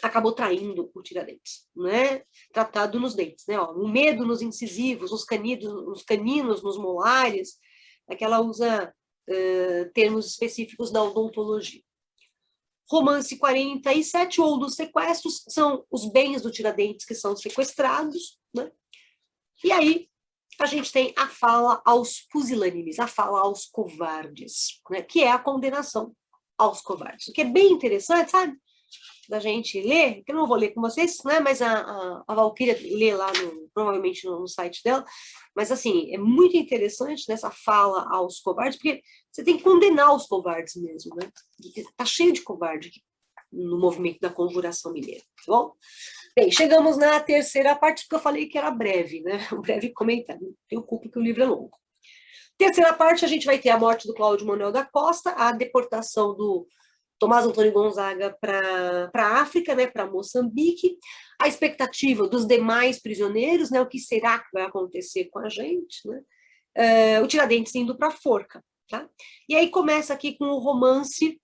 acabou traindo o Tiradentes, né, tratado nos dentes, né, ó, o medo nos incisivos, nos caninos, nos molares, é que ela usa termos específicos da odontologia. Romance 47, ou dos sequestros, são os bens do Tiradentes que são sequestrados, né? E aí a gente tem a fala aos pusilânimes, a fala aos covardes, né? Que é a condenação aos covardes. O que é bem interessante, sabe? Da gente ler, que eu não vou ler com vocês, né? Mas a Valquíria lê lá, provavelmente no site dela, mas assim, é muito interessante nessa fala aos covardes, porque você tem que condenar os covardes mesmo, né? Tá cheio de covarde aqui no movimento da Conjuração Mineira, tá bom? Bem, chegamos na terceira parte, porque eu falei que era breve, né? Um breve comentário. Tenho culpa que o livro é longo. Terceira parte, a gente vai ter a morte do Cláudio Manuel da Costa, a deportação do Tomás Antônio Gonzaga para a África, né, para Moçambique, a expectativa dos demais prisioneiros, né, o que será que vai acontecer com a gente, né, o Tiradentes indo para a forca. Tá? E aí começa aqui com o romance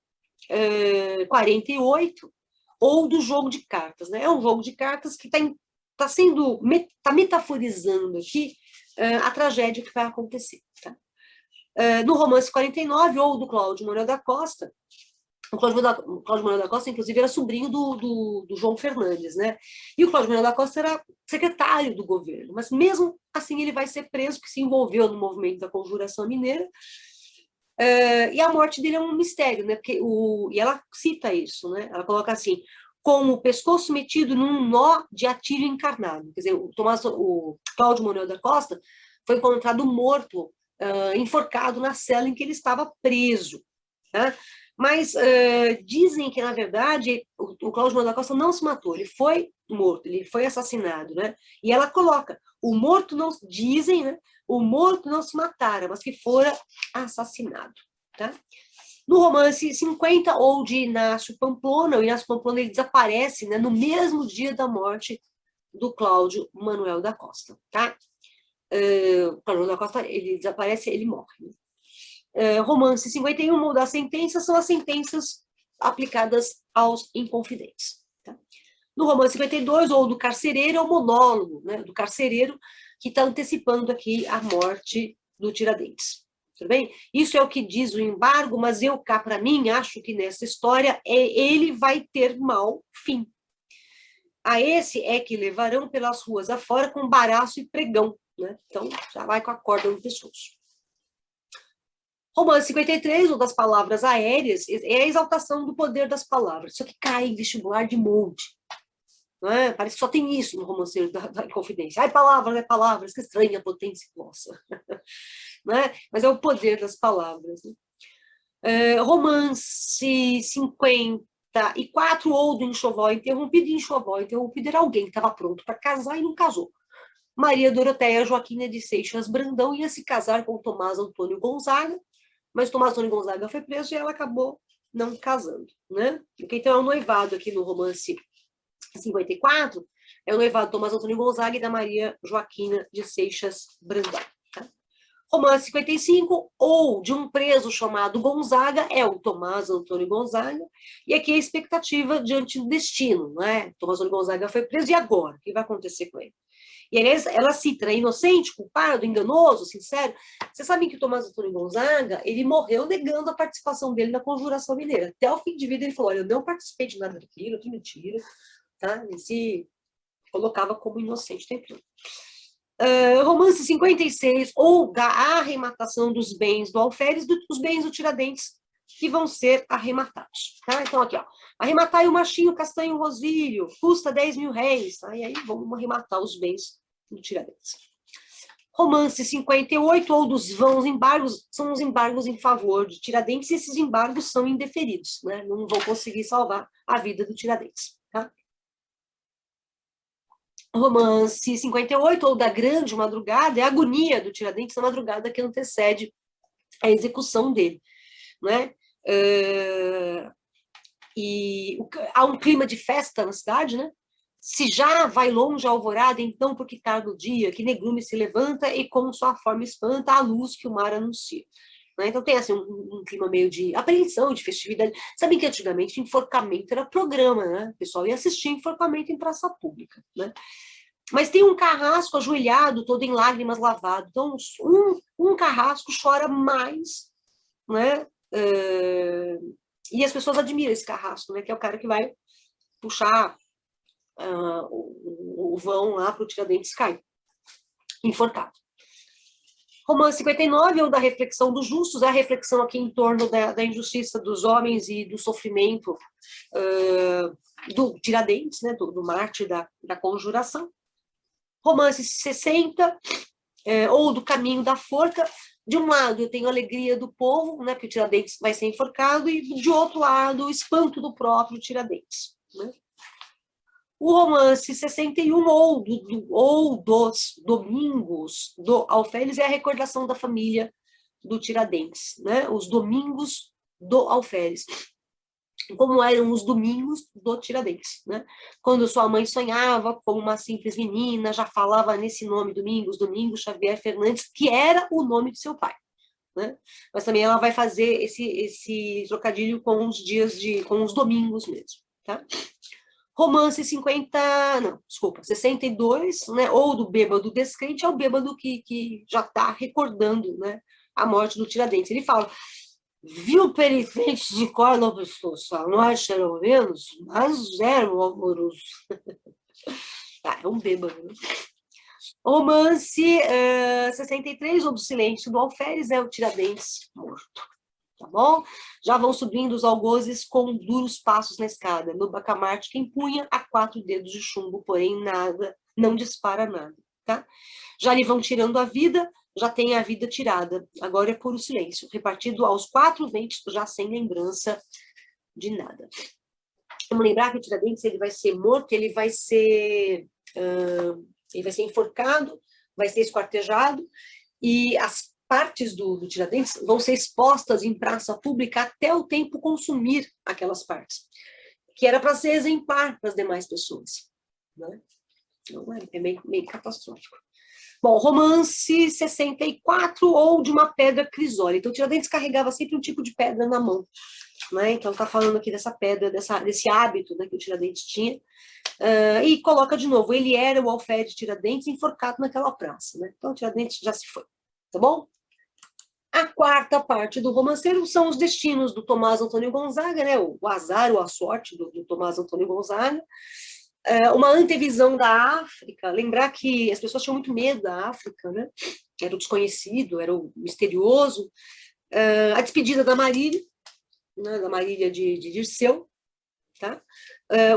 48, ou do jogo de cartas. Né? É um jogo de cartas que está metaforizando aqui a tragédia que vai acontecer. Tá? No romance 49, ou do Cláudio Manuel da Costa, o Cláudio Manuel da Costa, inclusive, era sobrinho do João Fernandes, né? E o Cláudio Manuel da Costa era secretário do governo, mas mesmo assim ele vai ser preso, porque se envolveu no movimento da Conjuração Mineira, e a morte dele é um mistério, né? E ela cita isso, né? Ela coloca assim: com o pescoço metido num nó de atilho encarnado. Quer dizer, o Cláudio Manuel da Costa foi encontrado morto, enforcado na cela em que ele estava preso. Né? Mas dizem que, na verdade, o Cláudio Manuel da Costa não se matou, ele foi morto, ele foi assassinado, né? E ela coloca, o morto não, dizem, né? O morto não se matara, mas que fora assassinado, tá? No romance 50, ou de Inácio Pamplona, o Inácio Pamplona ele desaparece, né, no mesmo dia da morte do Cláudio Manuel da Costa, tá? O Cláudio Manuel da Costa, ele desaparece, ele morre, né? Romance 51, ou das sentenças, são as sentenças aplicadas aos inconfidentes. Tá? No romance 52, ou do carcereiro, é o monólogo, né, do carcereiro, que está antecipando aqui a morte do Tiradentes. Tudo bem? Isso é o que diz o embargo, mas eu, cá para mim, acho que nessa história ele vai ter mau fim. A esse é que levarão pelas ruas afora com baraço e pregão. Né? Então, já vai com a corda no pescoço. Romance 53, ou das palavras aéreas, é a exaltação do poder das palavras. Isso que cai em vestibular de monte. Não é? Parece que só tem isso no Romanceiro da Inconfidência. Ai, palavras, que estranha a potência nossa. Não é? Mas é o poder das palavras. Né? Romance 54, ou do enxoval interrompido. E enxoval interrompido era alguém que estava pronto para casar e não casou. Maria Doroteia Joaquina de Seixas Brandão ia se casar com Tomás Antônio Gonzaga, mas Tomás Antônio Gonzaga foi preso e ela acabou não casando. Né? Então é um noivado aqui no romance 54, é o noivado de Tomás Antônio Gonzaga e da Maria Joaquina de Seixas Brandão. Tá? Romance 55, ou de um preso chamado Gonzaga, é o Tomás Antônio Gonzaga, e aqui a expectativa diante do destino. Né? Tomás Antônio Gonzaga foi preso, e agora? O que vai acontecer com ele? E ela cita, né, inocente, culpado, enganoso, sincero. Vocês sabem que o Tomás Antônio Gonzaga, ele morreu negando a participação dele na Conjuração Mineira. Até o fim de vida ele falou, olha, eu não participei de nada daquilo, que mentira. Tá? Ele se colocava como inocente tempo. Romance 56, ou da arrematação dos bens do alferes, dos bens do Tiradentes, que vão ser arrematados. Tá? Então, aqui, ó, arrematai o machinho castanho rosilho, custa 10 mil réis. Tá? E aí vamos arrematar os bens do Tiradentes. Romance 58, ou dos vãos embargos, são os embargos em favor de Tiradentes, e esses embargos são indeferidos, né? Não vão conseguir salvar a vida do Tiradentes. Tá? Romance 58, ou da Grande Madrugada, é a agonia do Tiradentes na madrugada que antecede a execução dele. Né? E há um clima de festa na cidade, né? Se já vai longe a alvorada, então por que tarda o dia, que negrume se levanta e com sua forma espanta a luz que o mar anuncia. Né? Então tem assim um clima meio de apreensão, de festividade. Sabem que antigamente enforcamento era programa, né? O pessoal ia assistir enforcamento em praça pública, né? Mas tem um carrasco ajoelhado, todo em lágrimas lavado. Então um carrasco chora mais, né? E as pessoas admiram esse carrasco, né? Que é o cara que vai puxar o vão lá para o Tiradentes cair, enforcado. Romance 59, ou da reflexão dos justos, é a reflexão aqui em torno da injustiça dos homens e do sofrimento do Tiradentes, né, do mártir da Conjuração. Romance 60, ou do caminho da forca. De um lado, eu tenho a alegria do povo, né, que o Tiradentes vai ser enforcado, e de outro lado, o espanto do próprio Tiradentes. Né? O romance 61, ou dos Domingos do Alferes, é a recordação da família do Tiradentes, né? Os domingos do Alferes. Como eram os domingos do Tiradentes, né? Quando sua mãe sonhava como uma simples menina, já falava nesse nome, Domingos Xavier Fernandes, que era o nome de seu pai, né? Mas também ela vai fazer esse trocadilho com os com os domingos mesmo, tá? Romance 62, né? Ou do bêbado descrente, é o bêbado que já está recordando, né, a morte do Tiradentes. Ele fala: viu penitentes de corda pescoço, nós menos, mas zero amoroso. É um bêbado, né? Romance 63, ou do silêncio do Alferes, é o Tiradentes morto. Tá bom? Já vão subindo os algozes com duros passos na escada. No bacamarte, quem punha a 4 dedos de chumbo, porém nada, não dispara nada, tá? Já lhe vão tirando a vida, já tem a vida tirada. Agora é puro silêncio, repartido aos 4 ventos, já sem lembrança de nada. Vamos lembrar que o Tiradentes, ele vai ser morto, ele vai ser enforcado, vai ser esquartejado, e as partes do Tiradentes vão ser expostas em praça pública até o tempo consumir aquelas partes, que era para ser exemplar para as demais pessoas, né? Então, é meio catastrófico. Bom, romance 64, ou de uma pedra crisólita. Então, o Tiradentes carregava sempre um tipo de pedra na mão, né? Então, está falando aqui dessa pedra, desse hábito, né, que o Tiradentes tinha. E coloca de novo: ele era o Alferes Tiradentes enforcado naquela praça, né? Então, o Tiradentes já se foi, tá bom? A quarta parte do romanceiro são os destinos do Tomás Antônio Gonzaga, né? O azar ou a sorte do Tomás Antônio Gonzaga. Uma antevisão da África. Lembrar que as pessoas tinham muito medo da África, né? Era o desconhecido, era o misterioso. A despedida da Marília, né? Da Marília de Dirceu, tá?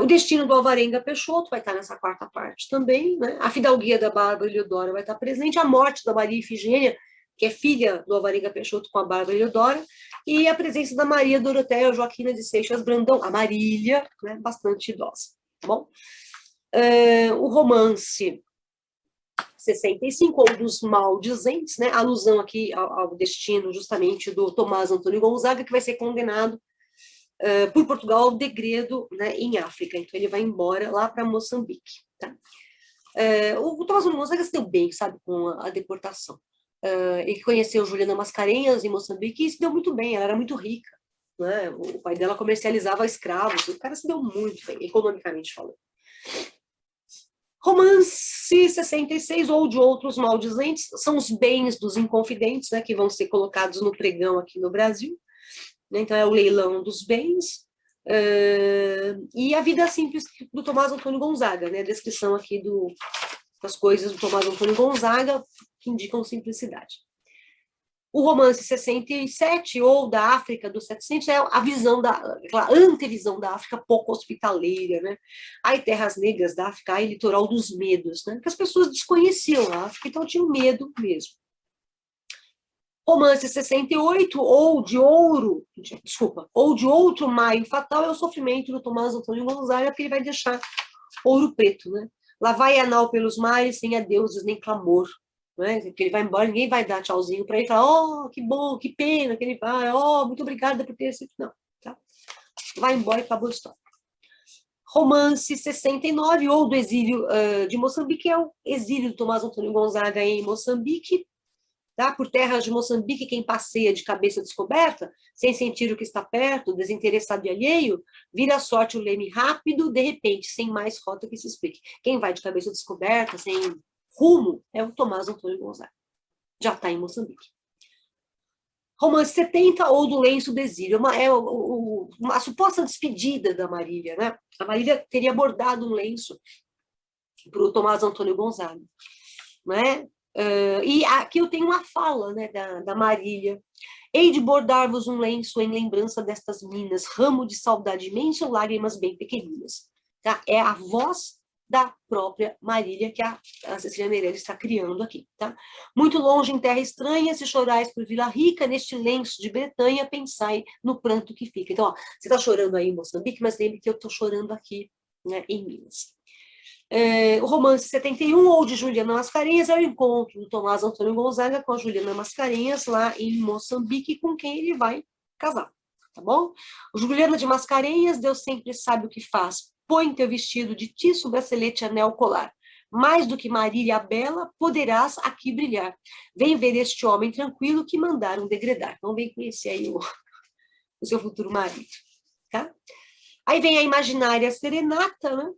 O destino do Alvarenga Peixoto vai estar nessa quarta parte também, né? A fidalguia da Bárbara Eleodora vai estar presente, a morte da Maria Ifigênia, que é filha do Alvarenga Peixoto com a Bárbara Eleodora, e a presença da Maria Doroteia Joaquina de Seixas Brandão, a Marília, né, bastante idosa, tá bom? O romance 65, ou dos maldizentes, né, alusão aqui ao destino justamente do Tomás Antônio Gonzaga, que vai ser condenado por Portugal ao degredo, né, em África. Então ele vai embora lá para Moçambique, tá? O Tomás Antônio Gonzaga se deu bem, sabe, com a deportação. Ele conheceu Juliana Mascarenhas em Moçambique e se deu muito bem, ela era muito rica, né? O pai dela comercializava escravos, o cara se deu muito bem, economicamente falando. Romance 66, ou de outros maldizentes, são os bens dos inconfidentes, né, que vão ser colocados no pregão aqui no Brasil, né? Então é o leilão dos bens, e a vida simples do Tomás Antônio Gonzaga, né? A descrição aqui das coisas do Tomás Antônio Gonzaga, que indicam simplicidade. O romance 67, ou da África dos 700, é a visão aquela antevisão da África pouco hospitaleira, né? Aí Terras Negras da África, aí Litoral dos Medos, né? Porque as pessoas desconheciam a África, então tinham medo mesmo. Romance 68, ou de outro Maio Fatal, é o sofrimento do Tomás Antônio Gonzaga, porque ele vai deixar Ouro Preto, né? Lá vai Anal pelos mares, sem adeuses nem clamor, né? Porque ele vai embora, ninguém vai dar tchauzinho para ele e falar: oh, que bom, que pena que ele vai, oh, muito obrigada por ter sido. Não, tá? Vai embora e acabou a história. Romance 69, ou do exílio de Moçambique, é o exílio do Tomás Antônio Gonzaga em Moçambique, tá? Por terras de Moçambique, quem passeia de cabeça descoberta, sem sentir o que está perto, desinteressado e alheio, vira a sorte o leme rápido, de repente, sem mais rota que se explique. Quem vai de cabeça descoberta, sem rumo, é o Tomás Antônio Gonzaga. Já está em Moçambique. Romance 70, ou do lenço do exílio, uma suposta despedida da Marília, né? A Marília teria bordado um lenço para o Tomás Antônio Gonzaga, né? E aqui eu tenho uma fala, né, da Marília: hei de bordar-vos um lenço em lembrança destas minas, ramo de saudade imensa, lágrimas bem pequeninas. Tá? É a voz da própria Marília que a Cecília Meirelles está criando aqui. Tá? Muito longe em terra estranha, se chorais por Vila Rica, neste lenço de Bretanha, pensai no pranto que fica. Então, ó, você está chorando aí em Moçambique, mas lembre que eu estou chorando aqui, né, em Minas. O romance 71, ou de Juliana Mascarenhas, é o encontro do Tomás Antônio Gonzaga com a Juliana Mascarenhas, lá em Moçambique, com quem ele vai casar, tá bom? O Juliana de Mascarenhas, Deus sempre sabe o que faz. Põe teu vestido de tiço, bracelete, anel, colar. Mais do que Marília a bela, poderás aqui brilhar. Vem ver este homem tranquilo que mandaram degredar. Então, vem conhecer aí o seu futuro marido, tá? Aí vem a imaginária serenata, né?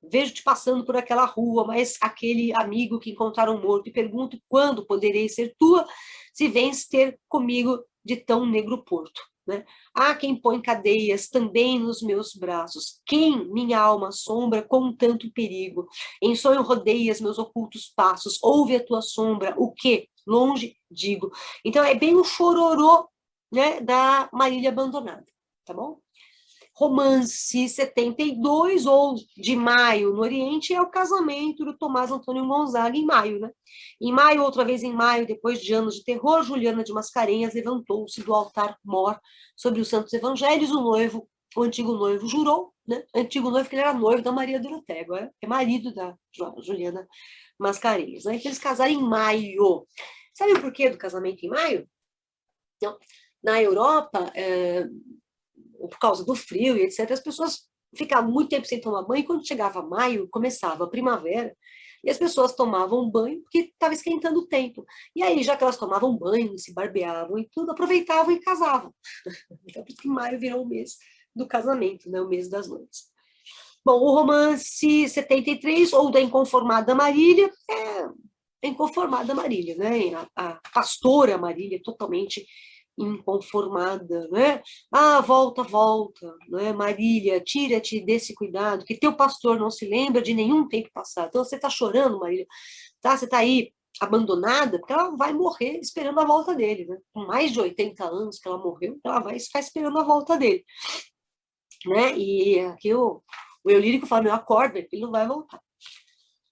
Vejo-te passando por aquela rua, mas aquele amigo que encontraram morto, e pergunto quando poderei ser tua, se vens ter comigo de tão negro porto. Né? Há quem põe cadeias também nos meus braços, quem minha alma assombra com tanto perigo. Em sonho rodeias meus ocultos passos, ouve a tua sombra, o que? Longe digo. Então é bem o chororô, né, da Marília abandonada, tá bom? Romance 72, ou de maio, no Oriente, é o casamento do Tomás Antônio Gonzaga em maio, né? Em maio, outra vez em maio, depois de anos de terror, Juliana de Mascarenhas levantou-se do altar-mor sobre os santos evangelhos, o antigo noivo jurou, né? Antigo noivo, que ele era noivo da Maria Dorothea, agora é marido da Juliana Mascarenhas, né? Então eles casaram em maio. Sabe o porquê do casamento em maio? Não. Na Europa, por causa do frio e etc., as pessoas ficavam muito tempo sem tomar banho, e quando chegava maio, começava a primavera, e as pessoas tomavam banho porque estava esquentando o tempo. E aí, já que elas tomavam banho, se barbeavam e tudo, aproveitavam e casavam. Então, por isso que maio virou o mês do casamento, né? O mês das noivas. Bom, o romance 73, ou da Inconformada Marília, é a Inconformada Marília, né? A pastora Marília, totalmente inconformada, né? Ah, volta, volta, né? Marília, tira-te desse cuidado, que teu pastor não se lembra de nenhum tempo passado. Então, você está chorando, Marília, tá? Você está aí abandonada, porque ela vai morrer esperando a volta dele, né? Com mais de 80 anos que ela morreu, ela vai ficar esperando a volta dele, né? E aqui o eu lírico fala, meu, acorda, ele não vai voltar.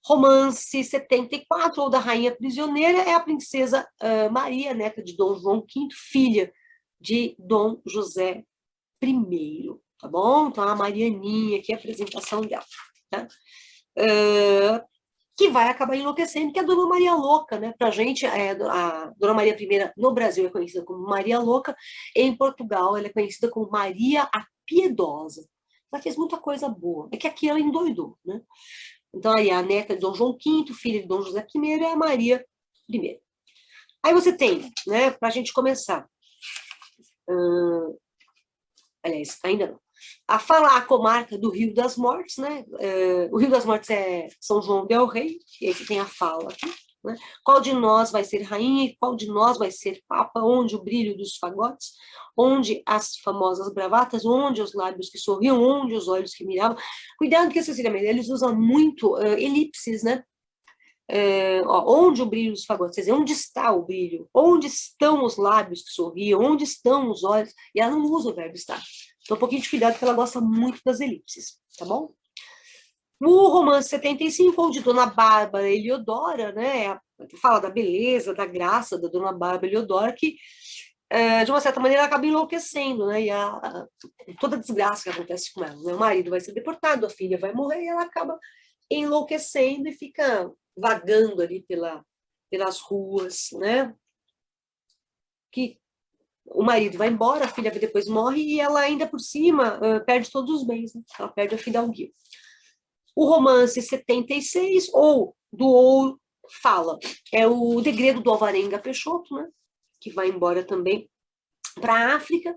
Romance 74, ou da Rainha Prisioneira, é a princesa Maria, neta de Dom João V, filha de Dom José I, tá bom? Então, a Marianinha, aqui é a apresentação dela, tá? Que vai acabar enlouquecendo, que é a Dona Maria Louca, né? Pra gente, a Dona Maria I no Brasil é conhecida como Maria Louca, em Portugal ela é conhecida como Maria a Piedosa. Ela fez muita coisa boa, é que aqui ela endoidou, né? Então, aí a neta de Dom João V, filha de Dom José I, é a Maria I. Aí você tem, né, para a gente começar, aliás, ainda não, a falar a comarca do Rio das Mortes, né? O Rio das Mortes é São João del Rei, e aí você tem a fala aqui, né? Qual de nós vai ser rainha e qual de nós vai ser papa? Onde o brilho dos fagotes? Onde as famosas bravatas? Onde os lábios que sorriam? Onde os olhos que miravam? Cuidado que a Cecília Meirelles usa muito elipses, né? Onde o brilho dos fagotes? Quer dizer, onde está o brilho? Onde estão os lábios que sorriam? Onde estão os olhos? E ela não usa o verbo estar. Então, um pouquinho de cuidado, porque ela gosta muito das elipses, tá bom? No romance 75, onde Dona Bárbara Eliodora, né, fala da beleza, da graça da Dona Bárbara Eliodora, que, de uma certa maneira, acaba enlouquecendo, né, e toda a desgraça que acontece com ela, né, o marido vai ser deportado, a filha vai morrer, e ela acaba enlouquecendo e fica vagando ali pelas ruas, né, que o marido vai embora, a filha depois morre, e ela ainda por cima perde todos os bens, né, ela perde a fidalguia. O romance 76, ou do Ouro, fala, é o Degredo do Alvarenga Peixoto, né, que vai embora também para a África.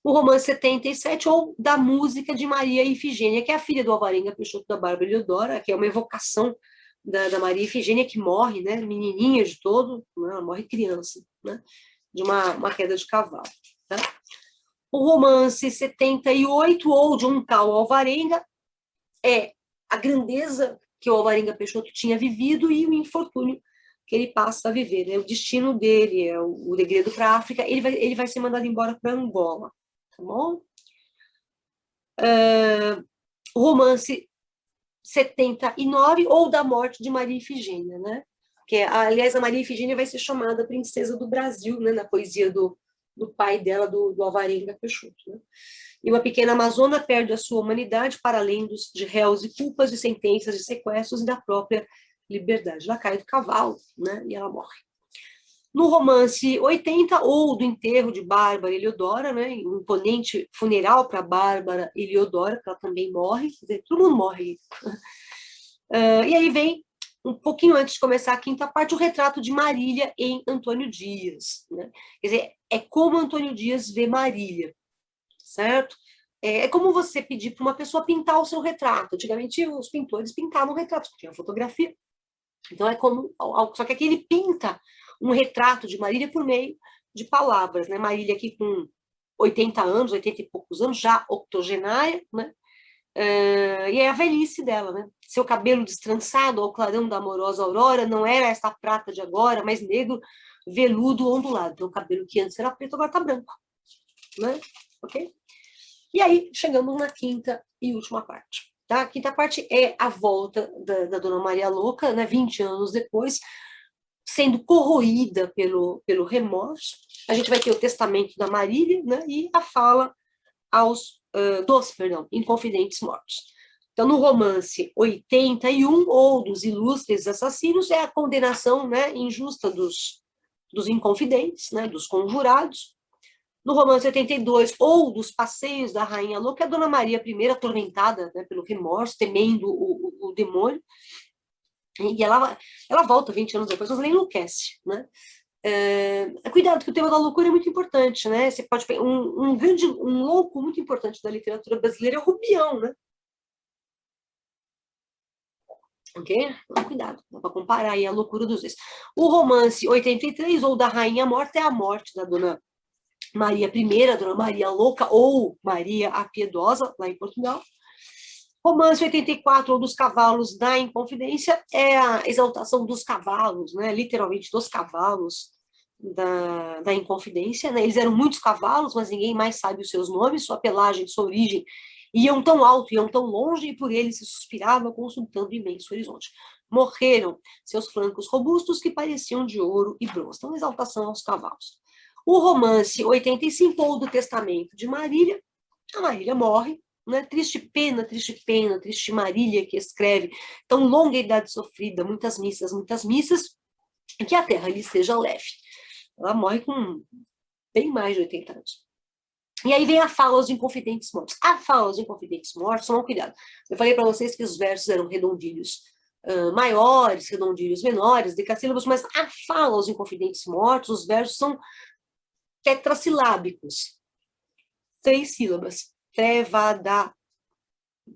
O romance 77, ou da Música de Maria Ifigênia, que é a filha do Alvarenga Peixoto da Bárbara Eliodora, que é uma evocação da Maria Ifigênia, que morre, né, menininha de todo, né, ela morre criança, né, de uma queda de cavalo. Tá? O romance 78, ou de um tal Alvarenga, é a grandeza que o Alvarenga Peixoto tinha vivido e o infortúnio que ele passa a viver, né? O destino dele é o degredo para a África, ele vai ser mandado embora para Angola, tá bom? O romance 79, ou da morte de Maria Ifigênia, né? Que aliás, a Maria Ifigênia vai ser chamada princesa do Brasil, né? Na poesia do pai dela, do Alvarenga Peixoto, né? E uma pequena amazona perde a sua humanidade para além de réus e culpas, de sentenças, de sequestros e da própria liberdade. Ela cai do cavalo, né? E ela morre. No romance 80, ou do enterro de Bárbara Heliodora, né, um imponente funeral para Bárbara Heliodora, que ela também morre, quer dizer, todo mundo morre. E aí vem, um pouquinho antes de começar a quinta parte, o retrato de Marília em Antônio Dias. Né? Quer dizer, é como Antônio Dias vê Marília, certo? É como você pedir para uma pessoa pintar o seu retrato. Antigamente, os pintores pintavam retratos, tinha fotografia. Então, é como... Só que aqui ele pinta um retrato de Marília por meio de palavras, né? Marília aqui com 80 anos, 80 e poucos anos, já octogenária, né? E é a velhice dela, né? Seu cabelo destrançado ao clarão da amorosa aurora não era essa prata de agora, mas negro, veludo, ondulado. Então, o cabelo que antes era preto, agora tá branco, né? Ok? E aí, chegamos na quinta e última parte. Tá? A quinta parte é a volta da Dona Maria Louca, né? 20 anos depois, sendo corroída pelo remorso. A gente vai ter o testamento da Marília, né? E a fala dos Inconfidentes Mortos. Então, no romance 81, ou dos Ilustres Assassinos, é a condenação, né, injusta dos Inconfidentes, né, dos conjurados. No romance 82, ou dos Passeios da Rainha Louca, é a Dona Maria I, atormentada, né, pelo remorso, temendo o demônio. E ela volta 20 anos depois, mas ela enlouquece, né? Cuidado, que o tema da loucura é muito importante, né? Você pode um louco muito importante da literatura brasileira é o Rubião, né? Ok? Então, cuidado, dá para comparar aí a loucura dos dois. O romance 83, ou da Rainha Morta, é a morte da Dona Maria I, a Dona Maria Louca, ou Maria a Piedosa, lá em Portugal. Romance 84, ou dos Cavalos da Inconfidência, é a exaltação dos cavalos, né? Literalmente dos cavalos da Inconfidência. Né? Eles eram muitos cavalos, mas ninguém mais sabe os seus nomes, sua pelagem, sua origem, iam tão alto, iam tão longe, e por eles se suspirava, consultando o imenso horizonte. Morreram seus flancos robustos, que pareciam de ouro e bronze. Então, exaltação aos cavalos. O romance 85, ou do Testamento de Marília, a Marília morre, né? Triste pena, triste Marília, que escreve, tão longa idade sofrida, muitas missas, que a terra lhe seja leve. Ela morre com bem mais de 80 anos. E aí vem a fala aos Inconfidentes Mortos. A fala aos Inconfidentes Mortos, tomam cuidado. Eu falei para vocês que os versos eram redondilhos maiores, redondilhos menores, decassílabos, mas a fala aos Inconfidentes Mortos, os versos são tetrassilábicos. 3 sílabas. Trevada.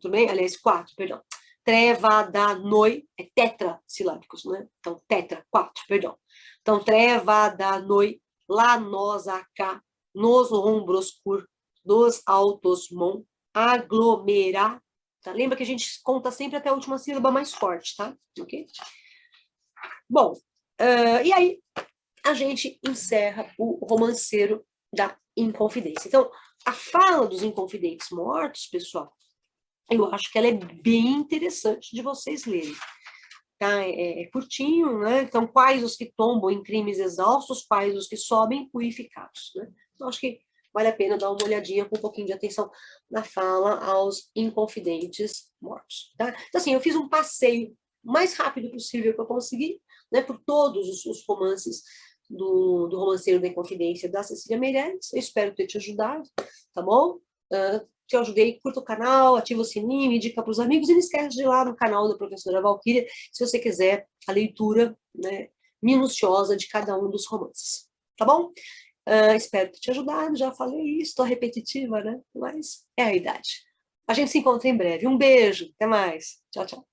Tudo bem? Aliás, 4, perdão. Trevada-noi, é tetrassilábicos, né? Então, 4, perdão. Então, trevada-noi, lá nós acá, nos rombroscur, dos altos mon, aglomerar. Tá? Lembra que a gente conta sempre até a última sílaba mais forte, tá? Ok? Bom, e aí a gente encerra o romanceiro da Inconfidência. Então, a fala dos Inconfidentes Mortos, pessoal, eu acho que ela é bem interessante de vocês lerem. Tá? É curtinho, né? Então, quais os que tombam em crimes exaustos, quais os que sobem purificados, né? Então, acho que vale a pena dar uma olhadinha com um pouquinho de atenção na fala aos Inconfidentes Mortos, tá? Então, assim, eu fiz um passeio o mais rápido possível que eu consegui, né, por todos os romances do Romanceiro da Inconfidência da Cecília Meirelles. Eu espero ter te ajudado, tá bom? Se eu ajudei, curta o canal, ativa o sininho, indica para os amigos, e não esquece de ir lá no canal da professora Valquíria, se você quiser a leitura, né, minuciosa de cada um dos romances, tá bom? Espero ter te ajudado, já falei isso, estou repetitiva, né? Mas é a idade. A gente se encontra em breve. Um beijo, até mais. Tchau, tchau.